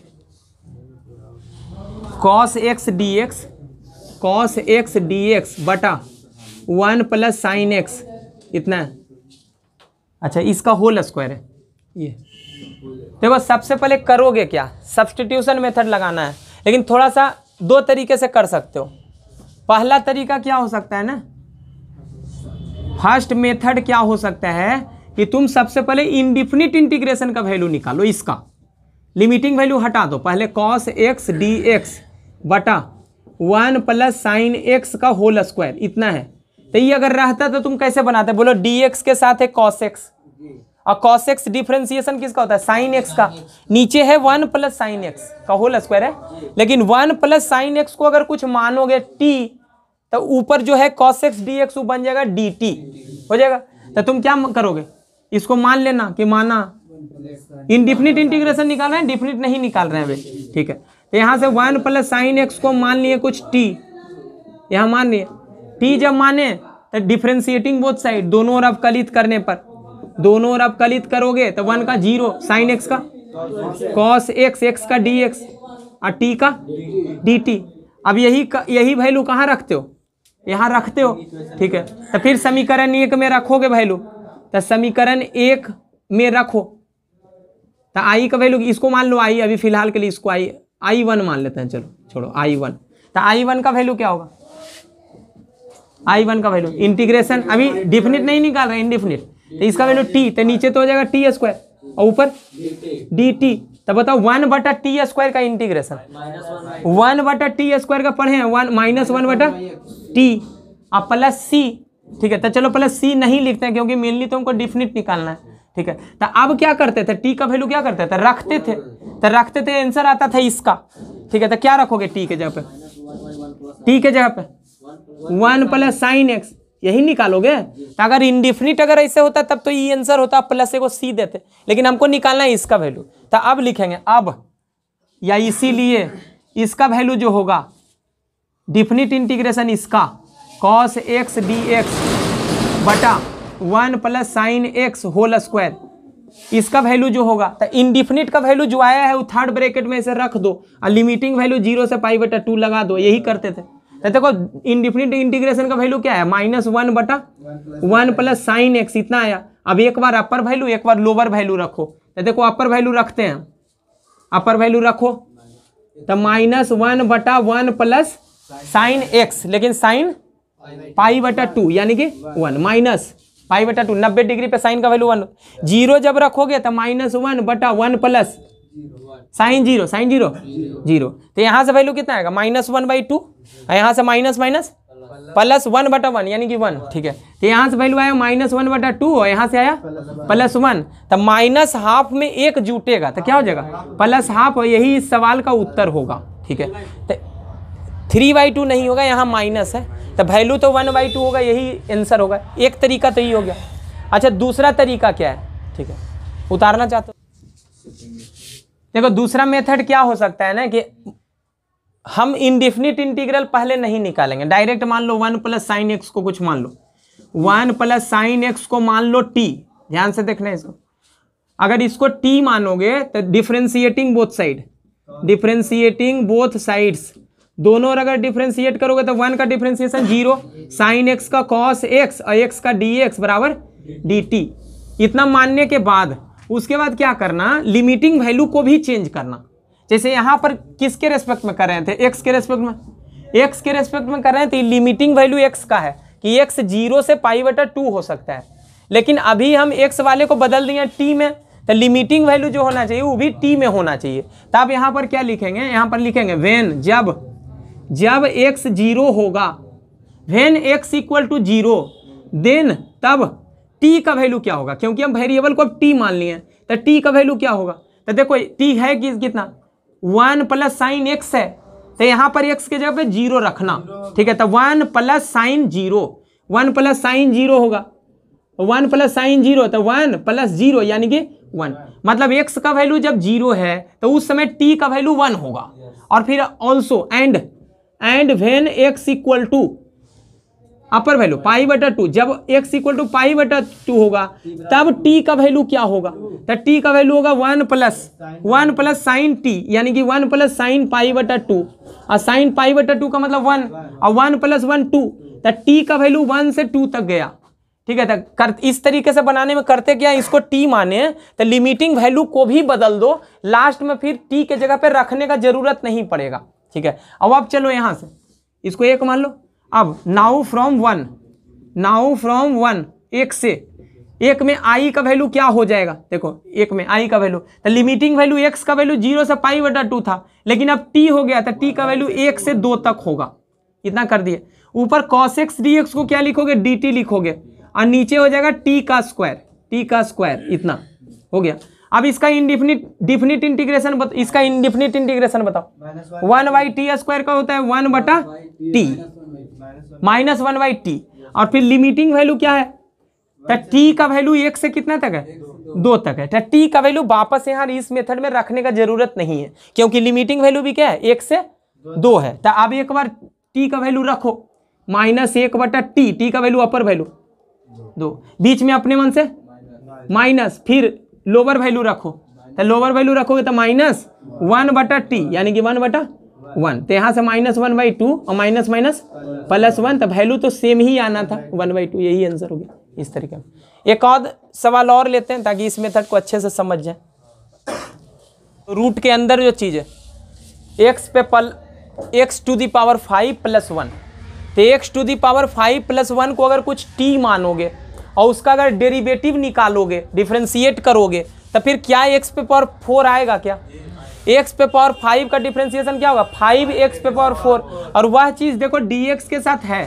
cos x dx बटा 1 + sin x, इतना है। अच्छा इसका होल स्क्वायर है ये। देखो सबसे पहले करोगे क्या, सब्स्टिट्यूशन मेथड लगाना है, लेकिन थोड़ा सा 2 तरीके से कर सकते हो। पहला तरीका क्या हो सकता है ना, फर्स्ट मेथड क्या हो सकता है कि तुम सबसे पहले इंडिफिनिट इंटीग्रेशन का वैल्यू निकालो, इसका लिमिटिंग वैल्यू हटा दो, पहले cos x dx बटा 1 + sin x का होल स्क्वायर, इतना है। तो ये अगर रहता तो तुम कैसे बनाते, बोलो dx के साथ है cos x, और cos x डिफरेंशिएशन किसका होता है, sin x का। नीचे है 1 + sin x का होल स्क्वायर है, लेकिन 1 + sin x को अगर कुछ मानोगे t, तो ऊपर जो है cos x dx वो बन जाएगा dt हो जाएगा। तो तुम क्या करोगे, इसको मान लेना कि माना इंडिफिनिट इंटीग्रेशन निकाल रहे हैं, डिफिनिट नहीं निकाल रहे हैं वे, ठीक है। तो यहाँ से 1 + sin x को मान लिए कुछ t, यहाँ मान लिए t, जब माने तो डिफरेंशिएटिंग बोथ साइड, दोनों ओर अवकलित करने पर, दोनों ओर अवकलित करोगे तो 1 का 0 sin x का cos x का dx और t का dt। अब यही वैल्यू कहाँ रखते हो, यहाँ रखते हो, ठीक है। तो फिर समीकरण 1 में रखोगे वैल्यू, तो समीकरण 1 में रखो, तो आई का वैल्यू इसको मान लो आई, अभी फिलहाल के लिए इसको I1 मान लेते हैं, चलो छोड़ो I1। तो I1 का वैल्यू क्या होगा, I1 का वैल्यू इंटीग्रेशन, अभी डिफिनिट नहीं निकाल रहे, इंडिफिनिट, तो इसका वैल्यू t, तो नीचे तो हो जाएगा t² और ऊपर dt। तो बताओ 1/t² का इंटीग्रेशन, 1/t² का पढ़े हैं, -1/t, और प्लस सी, ठीक है। तो चलो प्लस सी नहीं लिखते हैं क्योंकि मेनली तो हमको डिफिनिट निकालना है, ठीक है। तो अब क्या करते थे, टी का वैल्यू क्या करते थे, रखते थे। तो रखते थे, आंसर आता था इसका, ठीक है। तो क्या रखोगे टी के जगह पे, टी के जगह पे 1 प्लस साइन एक्स, यही निकालोगे। तो अगर इंडिफिनिट अगर ऐसे होता तब तो ये आंसर होता, प्लस ए को सी देते, लेकिन हमको निकालना है इसका वैल्यू। तो अब लिखेंगे अब, या इसीलिए इसका वैल्यू जो होगा डिफिनिट इंटीग्रेशन इसका कॉस एक्स डी एक्स बटा 1 plus sine x whole square, इसका वैल्यू जो होगा। तो इंडिफिनिट का वैल्यू जो आया है वो थर्ड ब्रैकेट में इसे रख दो और लिमिटिंग वैल्यू 0 से पाई बटा 2 लगा दो, यही करते थे। तो देखो इंडिफिनिट इंटीग्रेशन का वैल्यू क्या है, -1 बटा 1 प्लस साइन एक्स, इतना आया। अब एक बार अपर वैल्यू एक बार लोअर वैल्यू रखो। तो देखो अपर वैल्यू रखते हैं, अपर वैल्यू रखो तो -1 बटा 1 प्लस साइन एक्स, लेकिन साइन पाई बटा 2 यानी कि 1 माइनस पाई बटा 2, 90 डिग्री पे साइन का वैल्यू 1, 0 जब रखोगे तो -1 बटा 1 प्लस साइन 0, साइन 0 0। तो यहाँ से वैल्यू कितना आएगा, -1/2, यहाँ से माइनस माइनस प्लस 1 बटा 1 यानी कि 1, ठीक है। तो यहाँ से वैल्यू आया -1 बटा 2 और यहाँ से आया +1। तो माइनस हाफ में एक जुटेगा तो क्या हो जाएगा, +हाफ, और यही इस सवाल का उत्तर होगा, ठीक है। तो 3/2 नहीं होगा, यहाँ माइनस है, तो वैल्यू तो 1/2 होगा, यही आंसर होगा। एक तरीका तो ये हो गया। अच्छा दूसरा तरीका क्या है, ठीक है, उतारना चाहते हो। देखो दूसरा मेथड क्या हो सकता है ना कि हम इंडेफिनिट इंटीग्रल पहले नहीं निकालेंगे, डायरेक्ट मान लो 1 प्लस साइन एक्स को कुछ मान लो, 1 प्लस साइन एक्स को मान लो टी, ध्यान से देखना है इसको। अगर इसको टी मानोगे तो differentiating both side, differentiating both sides, दोनों और अगर डिफरेंशिएट करोगे तो 1 का डिफरेंशिएशन 0, साइन एक्स का कॉस एक्स और एक्स का डी एक्स बराबर डी टी। इतना मानने के बाद उसके बाद क्या करना, लिमिटिंग वैल्यू को भी चेंज करना। जैसे यहाँ पर किसके रेस्पेक्ट में कर रहे थे, एक्स के रेस्पेक्ट में, एक्स के रेस्पेक्ट में कर रहे हैं, तो लिमिटिंग वैल्यू एक्स का है कि एक्स 0 से पाई बटा 2 हो सकता है। लेकिन अभी हम एक्स वाले को बदल दिए टी में, तो लिमिटिंग वैल्यू जो होना चाहिए वो भी टी में होना चाहिए। तो आप यहाँ पर क्या लिखेंगे, यहाँ पर लिखेंगे वेन, जब एक्स 0 होगा, when x equal to 0, then तब टी का वैल्यू क्या होगा, क्योंकि हम वेरिएबल को अब टी मान लिए हैं, तो टी का वैल्यू क्या होगा। तो देखो टी है कि कितना, 1 प्लस साइन एक्स है, तो यहाँ पर एक्स के जगह पे 0 रखना, ठीक है। तो 1 प्लस साइन 0, 1 प्लस साइन 0 होगा, 1 प्लस साइन 0, तो 1 प्लस 0 यानी कि 1, मतलब एक्स का वैल्यू जब 0 है तो उस समय टी का वैल्यू 1 होगा। और फिर also and when x equal to upper value pi बटा 2, जब x इक्वल टू पाई बटा 2 होगा तब t का वैल्यू क्या होगा, तो t का वैल्यू होगा 1 प्लस साइन t यानी कि 1 प्लस साइन पाई बटा 2, और साइन पाई बटा 2 का मतलब 1, और 1 प्लस 1 2, तो t का वैल्यू 1 से 2 तक गया, ठीक है। तो इस तरीके से बनाने में करते क्या, इसको t माने तो लिमिटिंग वैल्यू को भी बदल दो, लास्ट में फिर t के जगह पे रखने का जरूरत नहीं पड़ेगा, ठीक है। अब चलो यहाँ से इसको 1 मान लो। अब नाउ फ्रॉम 1 एक से, एक में आई का वैल्यू क्या हो जाएगा, देखो एक में आई का वैल्यू, तो लिमिटिंग वैल्यू एक्स का वैल्यू 0 से पाई बटा 2 था, लेकिन अब टी हो गया, तो टी का वैल्यू 1 से 2 तक होगा, इतना कर दिए। ऊपर कॉस एक्स डी एक्स को क्या लिखोगे, डी टी लिखोगे, और नीचे हो जाएगा टी का स्क्वायर, इतना हो गया। अब इसका डिफिनिट इंटीग्रेशन इसका इंडिफिनिट इंटीग्रेशन बताओ। 1/t² का होता है 1 बटा टी -1/t, और फिर लिमिटिंग वैल्यू क्या है, तो t का वैल्यू 1 से कितना तक है, 2 तक है। तो t का वैल्यू वापस यहाँ इस मेथड में रखने का जरूरत नहीं है, क्योंकि लिमिटिंग वैल्यू भी क्या है, 1 से 2 है। तो अब एक बार t का वैल्यू रखो, -1 बटा t का वैल्यू अपर वैल्यू 2, बीच में अपने मन से माइनस, फिर लोअर वैल्यू रखो, तो लोअर वैल्यू रखोगे तो -1 बटा टी यानी कि 1 बटा 1, तो यहाँ से -1/2 और माइनस +1, तो वैल्यू तो सेम ही आना था 1/2, यही आंसर हो गया। इस तरीके में एक और सवाल और लेते हैं ताकि इस मेथड को अच्छे से समझ जाए। रूट के अंदर जो चीज़ है x पे x टू दी पावर 5 + 1, तो x टू दी पावर 5 + 1 को अगर कुछ t मानोगे और उसका अगर डेरिवेटिव निकालोगे, डिफरेंशिएट करोगे, तो फिर क्या x पे पावर 4 आएगा क्या, x पे पावर 5 का डिफरेंशिएशन क्या होगा, 5x पे पावर 4, और वह चीज़ देखो dx के साथ है,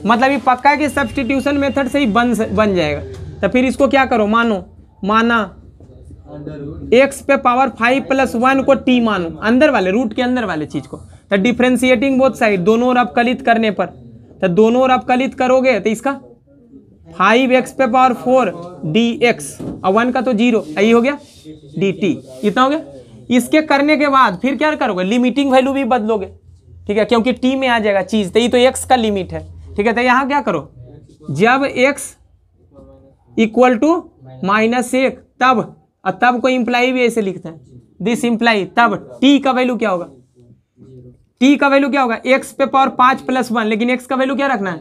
मतलब ये पक्का है कि सब्स्टिट्यूशन मेथड से ही बन जाएगा। तो फिर इसको क्या करो, माना x पे पावर 5 + 1 को t मानो, अंदर वाले रूट के अंदर वाले चीज को। तो डिफ्रेंशिएटिंग बोथ साइड, दोनों ओर अवकलित करने पर, तो दोनों ओर अवकलित करोगे तो इसका 5x पे पावर 4 dx और 1 का तो 0, यही हो गया dt, इतना हो गया। इसके करने के बाद फिर क्या करोगे, लिमिटिंग वैल्यू भी बदलोगे, ठीक है, क्योंकि t में आ जाएगा चीज, तो ये तो x का लिमिट है, ठीक है। तो यहाँ क्या करो, जब x = -1 तब को इंप्लाई भी ऐसे लिखते हैं, दिस इंप्लाई, तब t का वैल्यू क्या होगा, t का वैल्यू क्या होगा, x पे पावर 5 + 1, लेकिन x का वैल्यू क्या रखना है,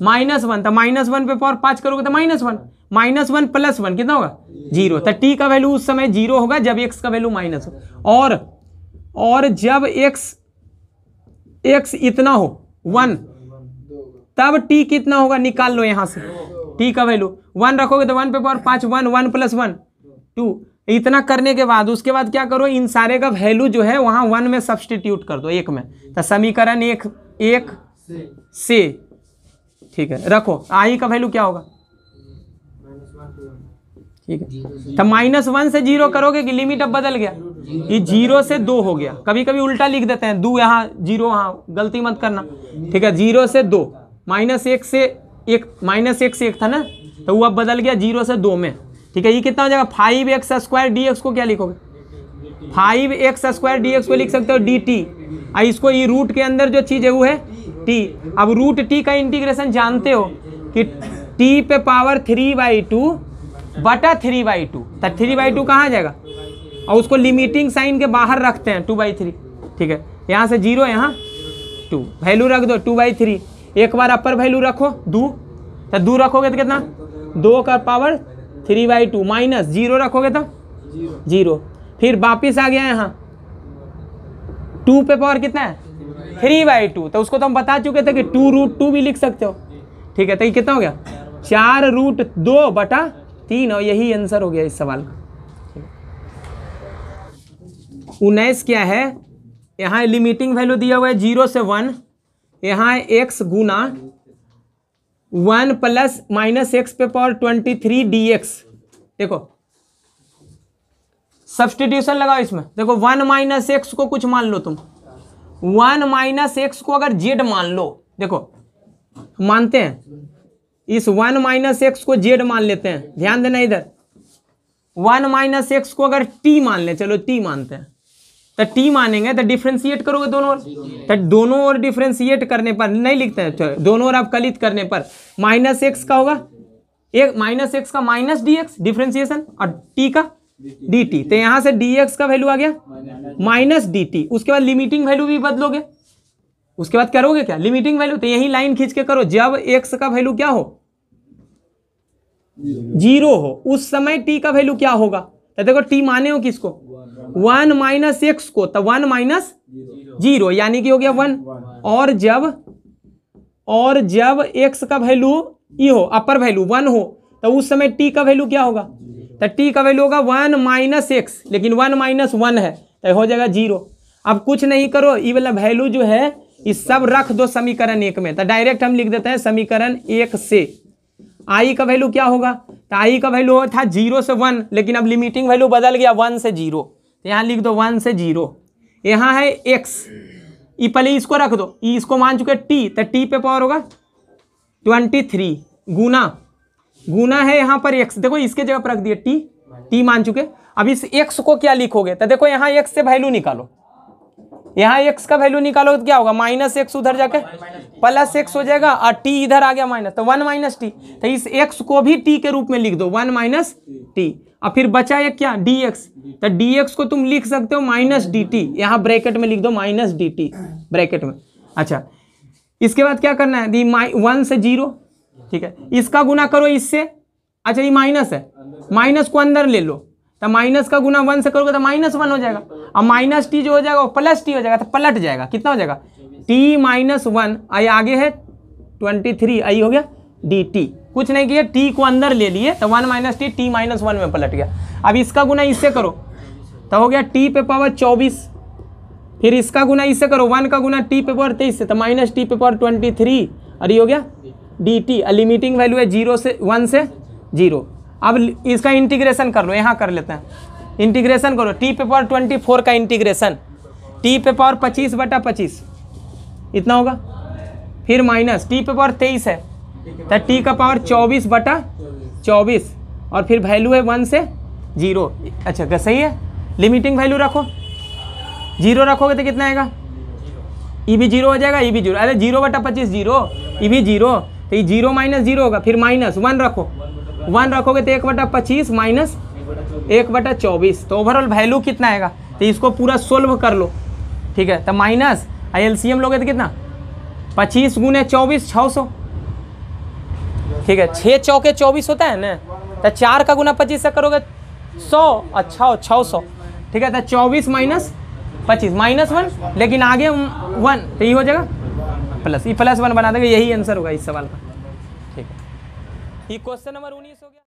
-1, तो -1 पे पावर 5 करोगे तो -1 -1 + 1 कितना होगा, 0। तो t का वैल्यू उस समय 0 होगा जब x का वैल्यू माइनस हो, और जब x इतना हो 1, तब t कितना होगा, निकाल लो यहां से, t का वैल्यू 1 रखोगे तो 1 पे पावर 5, 1 + 1 2। इतना करने के बाद उसके बाद क्या करो, इन सारे का वैल्यू जो है वहां 1 में सब्स्टिट्यूट कर दो, 1 में। तो समीकरण 1 से, ठीक है, रखो आई का वैल्यू क्या होगा, ठीक है। तो -1 से 0 करोगे कि लिमिट अब बदल गया, ये 0 से 2 हो गया। कभी कभी उल्टा लिख देते हैं, 2 यहाँ 0 वहाँ, गलती मत करना, ठीक है। 0 से 2, -1 से 1 था ना, तो वो अब बदल गया 0 से 2 में, ठीक है। ये कितना हो जाएगा, 5x² dx को क्या लिखोगे, 5x² dx को लिख सकते हो dt, और इसको ये रूट के अंदर जो चीज है वो है t। अब रूट t का इंटीग्रेशन जानते हो कि t पे पावर 3/2 बटा 3/2, तो 3/2 कहाँ जाएगा, और उसको लिमिटिंग साइन के बाहर रखते हैं 2/3, ठीक है। यहाँ से 0, यहाँ 2, वैल्यू रख दो 2/3। एक बार अपर वैल्यू रखो 2, तो 2 रखोगे तो कितना, 2 का पावर 3/2 माइनस 0 रखोगे तो 0। फिर वापिस आ गया यहाँ 2 पे पावर कितना है 3/2, तो उसको तो हम बता चुके थे कि 2√2 भी लिख सकते हो, ठीक है। तो ये कितना हो गया, 4√2/3, और यही आंसर हो गया इस सवाल का। 19 क्या है, यहाँ लिमिटिंग वैल्यू दिया हुआ है 0 से 1, यहाँ है x गुना 1 + -x पे पावर 23 dx। देखो सब्स्टिट्यूशन लगाओ इसमें, देखो 1 - x को कुछ मान लो तुम, 1 - x को अगर z मान लो, देखो मानते हैं इस 1 - x को z मान लेते हैं, ध्यान देना इधर, 1 - x को अगर t मान ले, चलो t मानते हैं, तो t मानेंगे तो डिफ्रेंशिएट करोगे दोनों ओर, तो दोनों ओर डिफ्रेंशिएट करने पर, नहीं लिखते हैं, दोनों ओर अवकलित करने पर -x का होगा, एक -x का -dx डिफ्रेंशिएशन, और t का dt, तो यहां से dx का वैल्यू आ गया -dt। उसके बाद लिमिटिंग वैल्यू भी बदलोगे, उसके बाद करोगे क्या, लिमिटिंग वैल्यू, तो यही लाइन खींच के करो, जब x का वैल्यू क्या हो, 0 हो, उस समय t का वैल्यू क्या होगा। तो देखो t माने हो किसको, 1 - x को, तो 1 - 0 यानी कि हो गया 1, और जब x का वैल्यू ये हो, अपर वैल्यू 1 हो, तो उस समय t का वैल्यू क्या होगा, तो t का वैल्यू होगा 1 - x, लेकिन 1 - 1 है तो हो जाएगा 0। अब कुछ नहीं करो, ये वाला वैल्यू जो है इस सब रख दो समीकरण 1 में, तो डायरेक्ट हम लिख देते हैं समीकरण 1 से i का वैल्यू क्या होगा, तो i का वैल्यू था 0 से 1, लेकिन अब लिमिटिंग वैल्यू बदल गया 1 से 0, तो यहाँ लिख दो 1 से 0। यहाँ है x, ये पहले इसको रख दो, इसको मान चुके t, तो t पे पावर होगा 23 गुना है यहाँ पर x, देखो इसके जगह पर रख दिए t मान चुके। अब इस x को क्या लिखोगे, तो देखो यहाँ x से वैल्यू निकालो, यहाँ x का वैल्यू निकालो तो क्या होगा, -x उधर जाके +x हो जाएगा, और t इधर आ गया माइनस, तो 1 - t, तो इस x को भी t के रूप में लिख दो 1 - t, और फिर बचा एक क्या dx, तो dx को तुम लिख सकते हो -dt, यहाँ ब्रैकेट में लिख दो -dt ब्रैकेट में। अच्छा, इसके बाद क्या करना है, 1 से 0, ठीक है, इसका गुना करो इससे, अच्छा ये माइनस है, माइनस को अंदर ले लो, तो माइनस का गुना 1 से करोगे तो -1 हो जाएगा, और -t जो हो जाएगा वो +t हो जाएगा, तो पलट जाएगा, कितना हो जाएगा t - 1, आई आगे है 23, आई हो गया dt, कुछ नहीं किया, t को अंदर ले लिए तो 1 - t, t - 1 में पलट गया। अब इसका गुना इससे करो तो हो गया t पे पावर 24, फिर इसका गुना इससे करो, 1 का गुना t पे पावर 23 से, तो -t पे पावर 23, और ये हो गया dt, लिमिटिंग वैल्यू है 0 से 1 से 0। अब इसका इंटीग्रेशन कर लो, यहाँ कर लेते हैं, इंटीग्रेशन करो, t पे पावर 24 का इंटीग्रेशन, t पे पावर 25/25 इतना होगा, फिर माइनस t पे पावर 23 है तो t का पावर 24/24 और फिर वैल्यू है 1 से 0। अच्छा क्या सही है, लिमिटिंग वैल्यू रखो, 0 रखोगे तो कितना आएगा, ये भी 0 हो जाएगा, ये भी 0, अरे 0/25 0, ये भी 0, तो ये 0 माइनस 0 होगा, फिर माइनस 1 रखो, 1 रखोगे तो 1/25 माइनस 1/24, तो ओवरऑल वैल्यू कितना आएगा, तो इसको पूरा सोल्व कर लो, ठीक है। तो माइनस एलसीएम लोगे तो कितना, 25 × 24 600, ठीक है, 6 चौके 24 होता है ना, तो 4 का गुना 25 से करोगे 100, अच्छा 600, ठीक है। तो 24 माइनस 25 -1, लेकिन आगे 1 तो ये हो जाएगा प्लस, ये +1 बना देंगे, यही आंसर होगा इस सवाल का, ठीक है। ये क्वेश्चन नंबर 19 हो गया।